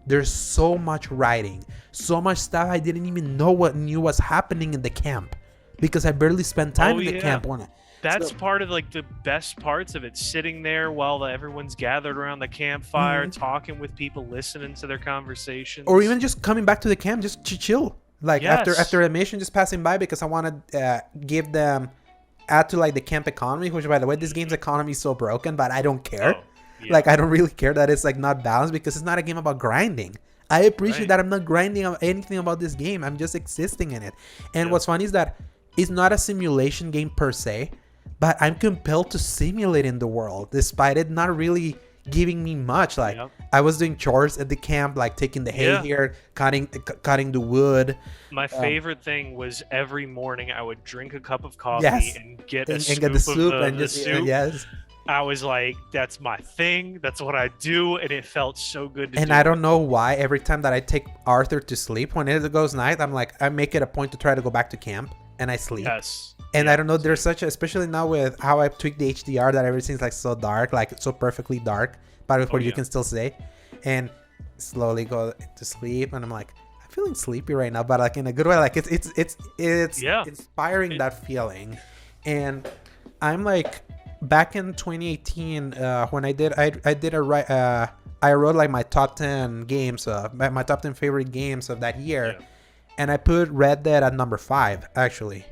There's so much writing, so much stuff I didn't even know what was happening in the camp, because I barely spent time in the camp on it.
That's part of like the best parts of it, sitting there while everyone's gathered around the campfire, talking with people, listening to their conversations,
or even just coming back to the camp just to chill, like
Yes.
after a mission, just passing by, because I want to give them, add to like the camp economy, which, by the way, this game's economy is so broken, but I don't care.
Yeah.
Like, I don't really care that it's like not balanced, because it's not a game about grinding. I appreciate that I'm not grinding on anything about this game. I'm just existing in it. And what's funny is that it's not a simulation game per se, but I'm compelled to simulate in the world, despite it not really giving me much. Like, I was doing chores at the camp, like taking the hay here, cutting the wood.
My favorite thing was every morning I would drink a cup of coffee and get a scoop
get the soup
of
and
the
just
soup.
yes.
I was like, that's my thing. That's what I do, and it felt so good to do.
And I don't know why every time that I take Arthur to sleep, when it goes night, I'm like, I make it a point to try to go back to camp, and I sleep.
Yes.
And I don't know, there's such a, especially now with how I tweaked the HDR, that everything's like so dark, like so perfectly dark, but with what you can still say, and slowly go to sleep, and I'm like, I'm feeling sleepy right now, but like in a good way. Like it's inspiring that feeling. And I'm like, back in 2018, when I wrote like my top 10 games, my top 10 favorite games of that year, and I put Red Dead at number 5 actually.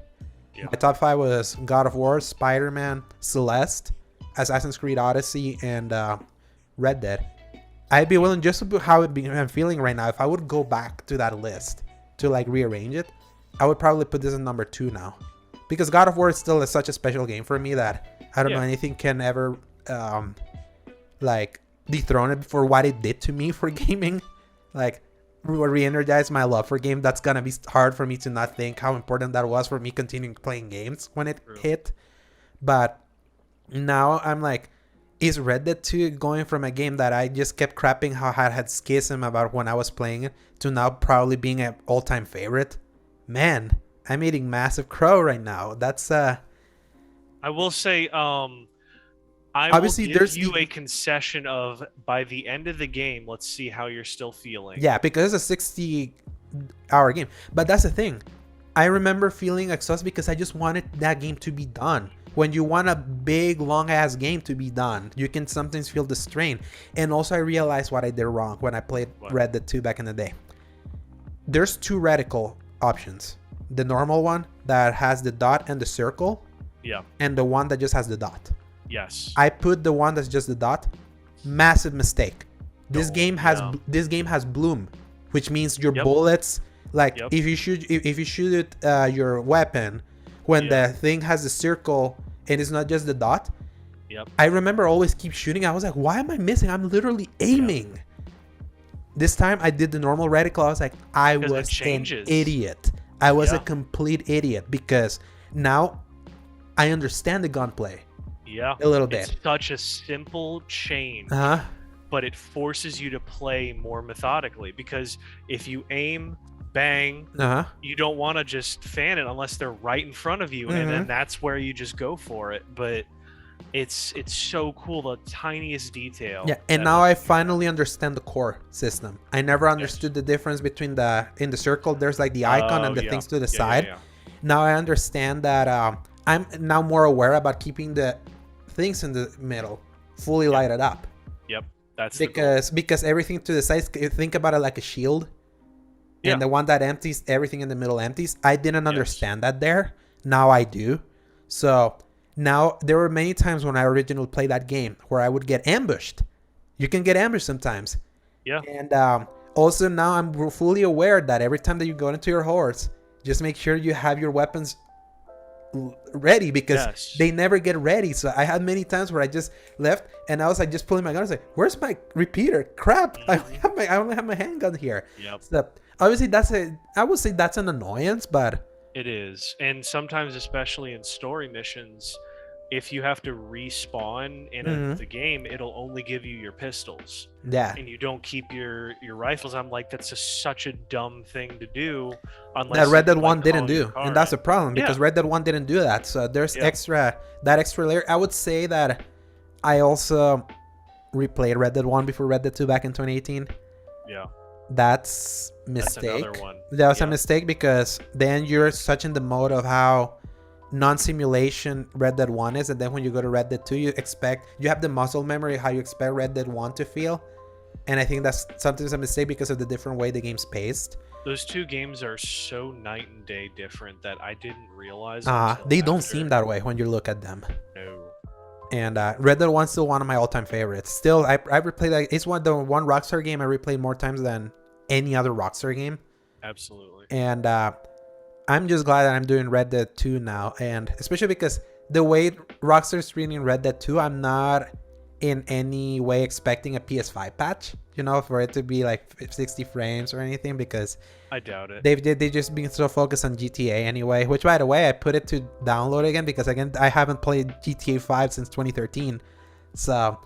My top 5 was God of War, Spider-Man, Celeste, Assassin's Creed Odyssey, and Red Dead. I'd be willing, just to put how I'm feeling right now, if I would go back to that list to like rearrange it, I would probably put this in number 2 now, because God of War is still such a special game for me that I don't know anything can ever like dethrone it for what it did to me for gaming. Like, re-energize my love for game. That's gonna be hard for me to not think how important that was for me continuing playing games when it hit. But now I'm like, is Red Dead 2 going from a game that I just kept crapping how I had schism about when I was playing it to now probably being an all-time favorite? Man, I'm eating massive crow right now. That's
I will say, I
obviously
will give
there's
you a concession of by the end of the game, let's see how you're still feeling.
yeah, because it's a 60-hour game. But that's the thing. I remember feeling exhausted because I just wanted that game to be done. When you want a big, long-ass game to be done, you can sometimes feel the strain. And also I realized what I did wrong when I played Red Dead 2 back in the day. There's two reticle options. The normal one that has the dot and the circle.
Yeah.
And the one that just has the dot.
Yes.
I put the one that's just the dot. Massive mistake. This game has bloom, which means your bullets, like if you shoot your weapon when the thing has the circle and it's not just the dot. I remember always keep shooting. I was like, why am I missing? I'm literally aiming. This time I did the normal reticle. I was like, I was an idiot. I was a complete idiot because now I understand the gunplay.
Yeah,
a little bit.
It's such a simple change, but it forces you to play more methodically because if you aim, bang, you don't want to just fan it unless they're right in front of you, and then that's where you just go for it. But it's so cool, the tiniest detail.
Yeah, and now I finally understand the core system. I never understood the difference between in the circle. There's like the icon and the things to the side. Now I understand that I'm now more aware about keeping the things in the middle fully lighted up.
That's
because everything to the sides, think about it like a shield, and the one that empties, everything in the middle empties. I didn't understand that there. Now I do. So now there were many times when I originally played that game where I would get ambushed. You can get ambushed sometimes. And also now I'm fully aware that every time that you go into your horse, just make sure you have your weapons ready because they never get ready. So I had many times where I just left and I was like just pulling my gun. I was like, where's my repeater? Crap, I only have my handgun here. So obviously I would say that's an annoyance, but
it is. And sometimes, especially in story missions, if you have to respawn in the game, it'll only give you your pistols. And you don't keep your rifles. I'm like, that's just such a dumb thing to do.
That Red Dead 1 didn't do. And that's the problem because Red Dead 1 didn't do that. So there's that extra layer. I would say that I also replayed Red Dead 1 before Red Dead 2 back in 2018. That's mistake.
That's another one.
That was a mistake because then you're such in the mode of how non-simulation Red Dead 1 is, and then when you go to Red Dead 2 you have the muscle memory how you expect Red Dead 1 to feel, and I think that's sometimes a mistake because of the different way the game's paced.
Those two games are so night and day different that I didn't realize
they don't seem that way when you look at them.
No.
And Red Dead 1's still one of my all-time favorites. Still, I replayed that. It's the one Rockstar game I replayed more times than any other Rockstar game.
Absolutely.
And I'm just glad that I'm doing Red Dead 2 now, and especially because the way Rockstar's treating Red Dead 2, I'm not in any way expecting a PS5 patch, for it to be like 60 frames or anything, because
I doubt it.
They've just been so focused on GTA anyway, which by the way, I put it to download again because again, I haven't played GTA 5 since 2013. So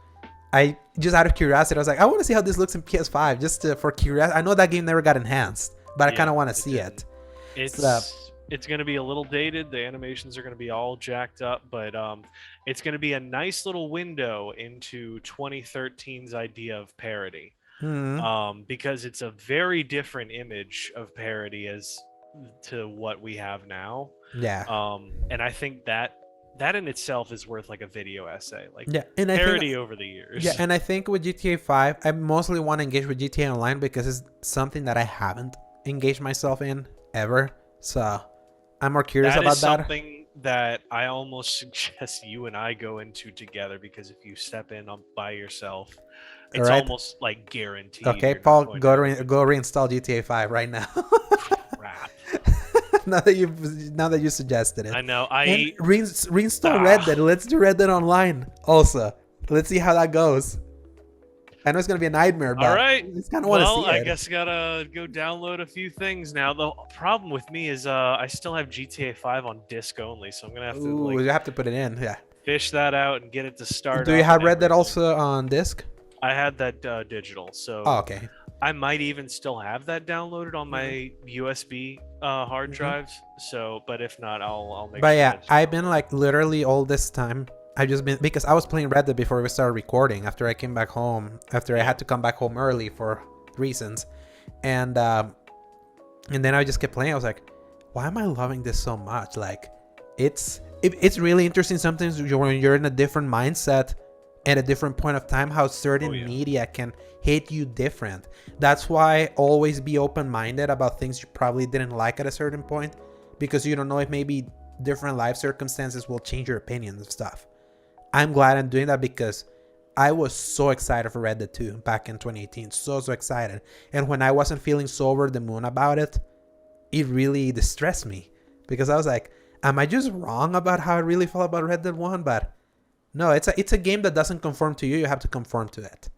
I just out of curiosity, I was like, I want to see how this looks in PS5 just for curiosity. I know that game never got enhanced, but I kind of want to see it.
It's going to be a little dated. The animations are going to be all jacked up, but it's going to be a nice little window into 2013's idea of parody. Because it's a very different image of parody as to what we have now. And I think that in itself is worth like a video essay, like
and
parody over the years.
And I think with GTA 5, I mostly want to engage with GTA Online because it's something that I haven't engaged myself in ever. So I'm more curious about that.
Something that I almost suggest you and I go into together, because if you step in by yourself, it's almost like guaranteed.
Okay, Paul, go reinstall GTA 5 right now.
Crap.
now that you suggested it.
I know.
Reinstall Red Dead. Let's do Red Dead Online also. Let's see how that goes. I know it's gonna be a nightmare, but
all right.
I kind of want to see it.
I guess gotta go download a few things now. The problem with me is I still have GTA 5 on disc only, so I'm gonna have to.
You have to put it in,
fish that out and get it to start
Do you
up
have
and
Red Dead
everything.
also on disc?
I had that digital, so
Oh, okay.
I might even still have that downloaded on my USB hard
Mhm.
drives. So, but if not, I'll make
But
sure
yeah,
that's
I've been
downloaded.
like literally all this time. I've just been because I was playing Red Dead before we started recording. After I came back home, after I
Yeah.
had to come back home early for reasons, and then I just kept playing. I was like, why am I loving this so much? Like, it's really interesting sometimes when you're in a different mindset at a different point of time, how certain
Oh, yeah.
media can hit you different. That's why always be open-minded about things you probably didn't like at a certain point, because you don't know if maybe different life circumstances will change your opinions of stuff. I'm glad I'm doing that because I was so excited for Red Dead 2 back in 2018. So excited. And when I wasn't feeling so over the moon about it, it really distressed me. Because I was like, am I just wrong about how I really felt about Red Dead 1? But no, it's a game that doesn't conform to you. You have to conform to it.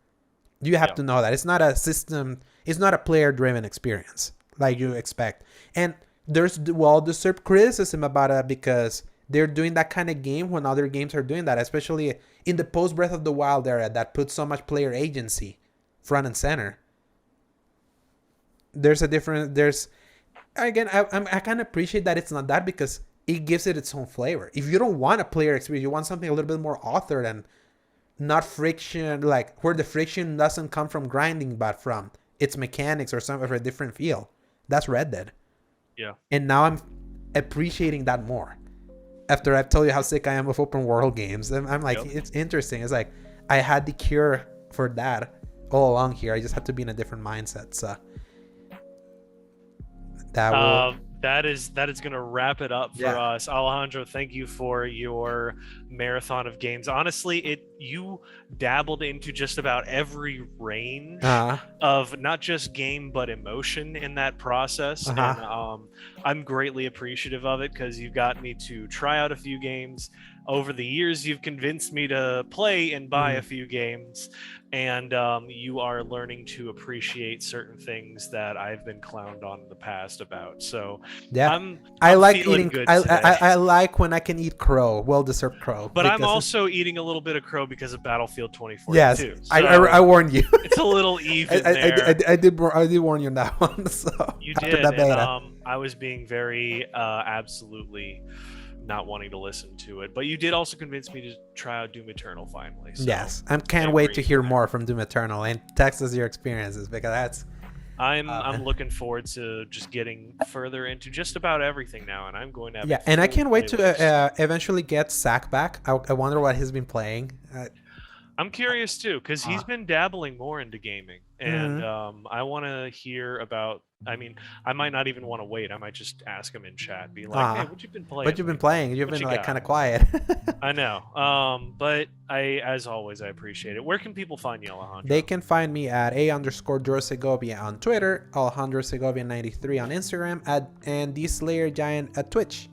You have
Yeah.
to know that. It's not a system, it's not a player driven experience like you expect. And there's well-deserved criticism about it because they're doing that kind of game when other games are doing that, especially in the post Breath of the Wild era that puts so much player agency front and center. There's again, I kind of appreciate that it's not that because it gives it its own flavor. If you don't want a player experience, you want something a little bit more authored and not friction, like where the friction doesn't come from grinding but from its mechanics or some of a different feel. That's Red Dead.
Yeah.
And now I'm appreciating that more after I've told you how sick I am of open world games. And I'm like,
Yep.
it's interesting. It's like I had the cure for that all along here. I just had to be in a different mindset. So that will,
That is gonna wrap it up for
yeah.
us. Alejandro, thank you for your marathon of games. Honestly, you dabbled into just about every range
Uh
of not just game but emotion in that process,
huh.
and I'm greatly appreciative of it because you got me to try out a few games. Over the years, you've convinced me to play and buy a few games, and you are learning to appreciate certain things that I've been clowned on in the past about. So
Yeah.
I'm
I
I'm
like
feeling
eating.
good today.
I like when I can eat crow, well-deserved crow,
But I'm
because
also eating a little bit of crow because of Battlefield
yes,
2042.
I
So
warned you.
it's a little even there.
I did warn you on that one. So
You
after
did,
that
and
beta,
I was being very absolutely not wanting to listen to it. But you did also convince me to try out Doom Eternal finally. So
yes, I can't
I
wait to
agree
hear
there.
more from Doom Eternal and text us your experiences because that's
I'm looking forward to just getting further into just about everything now, and I'm going to have
yeah,
a
and I
full
can't wait to
playlist.
eventually get Sack back. I wonder what he's been playing.
I'm curious too, because he's been dabbling more into gaming, and
Mhm.
I want to hear about. I mean, I might not even want to wait. I might just ask him in chat, be like, "Hey,
Uh,
what you been
what
playing
you've been
lately?
playing? You've
What
been
you
like kind
got?"
of quiet.
I know, but as always, I appreciate it. Where can people find you,
They
Alejandro?
can find me at a_Duro Segovia on Twitter, Alejandro Segovia 93 on Instagram, and D Slayer Giant at Twitch.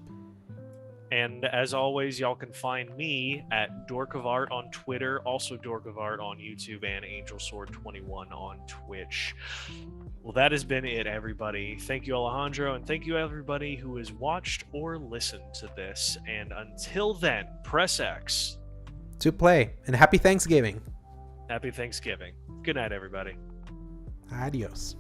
And as always, y'all can find me at Dork of Art on Twitter, also Dork of Art on YouTube, and Angel Sword 21 on Twitch. Well, that has been it, everybody. Thank you, Alejandro, and thank you, everybody who has watched or listened to this. And until then, press X.
To play, and happy Thanksgiving.
Happy Thanksgiving. Good night, everybody.
Adios.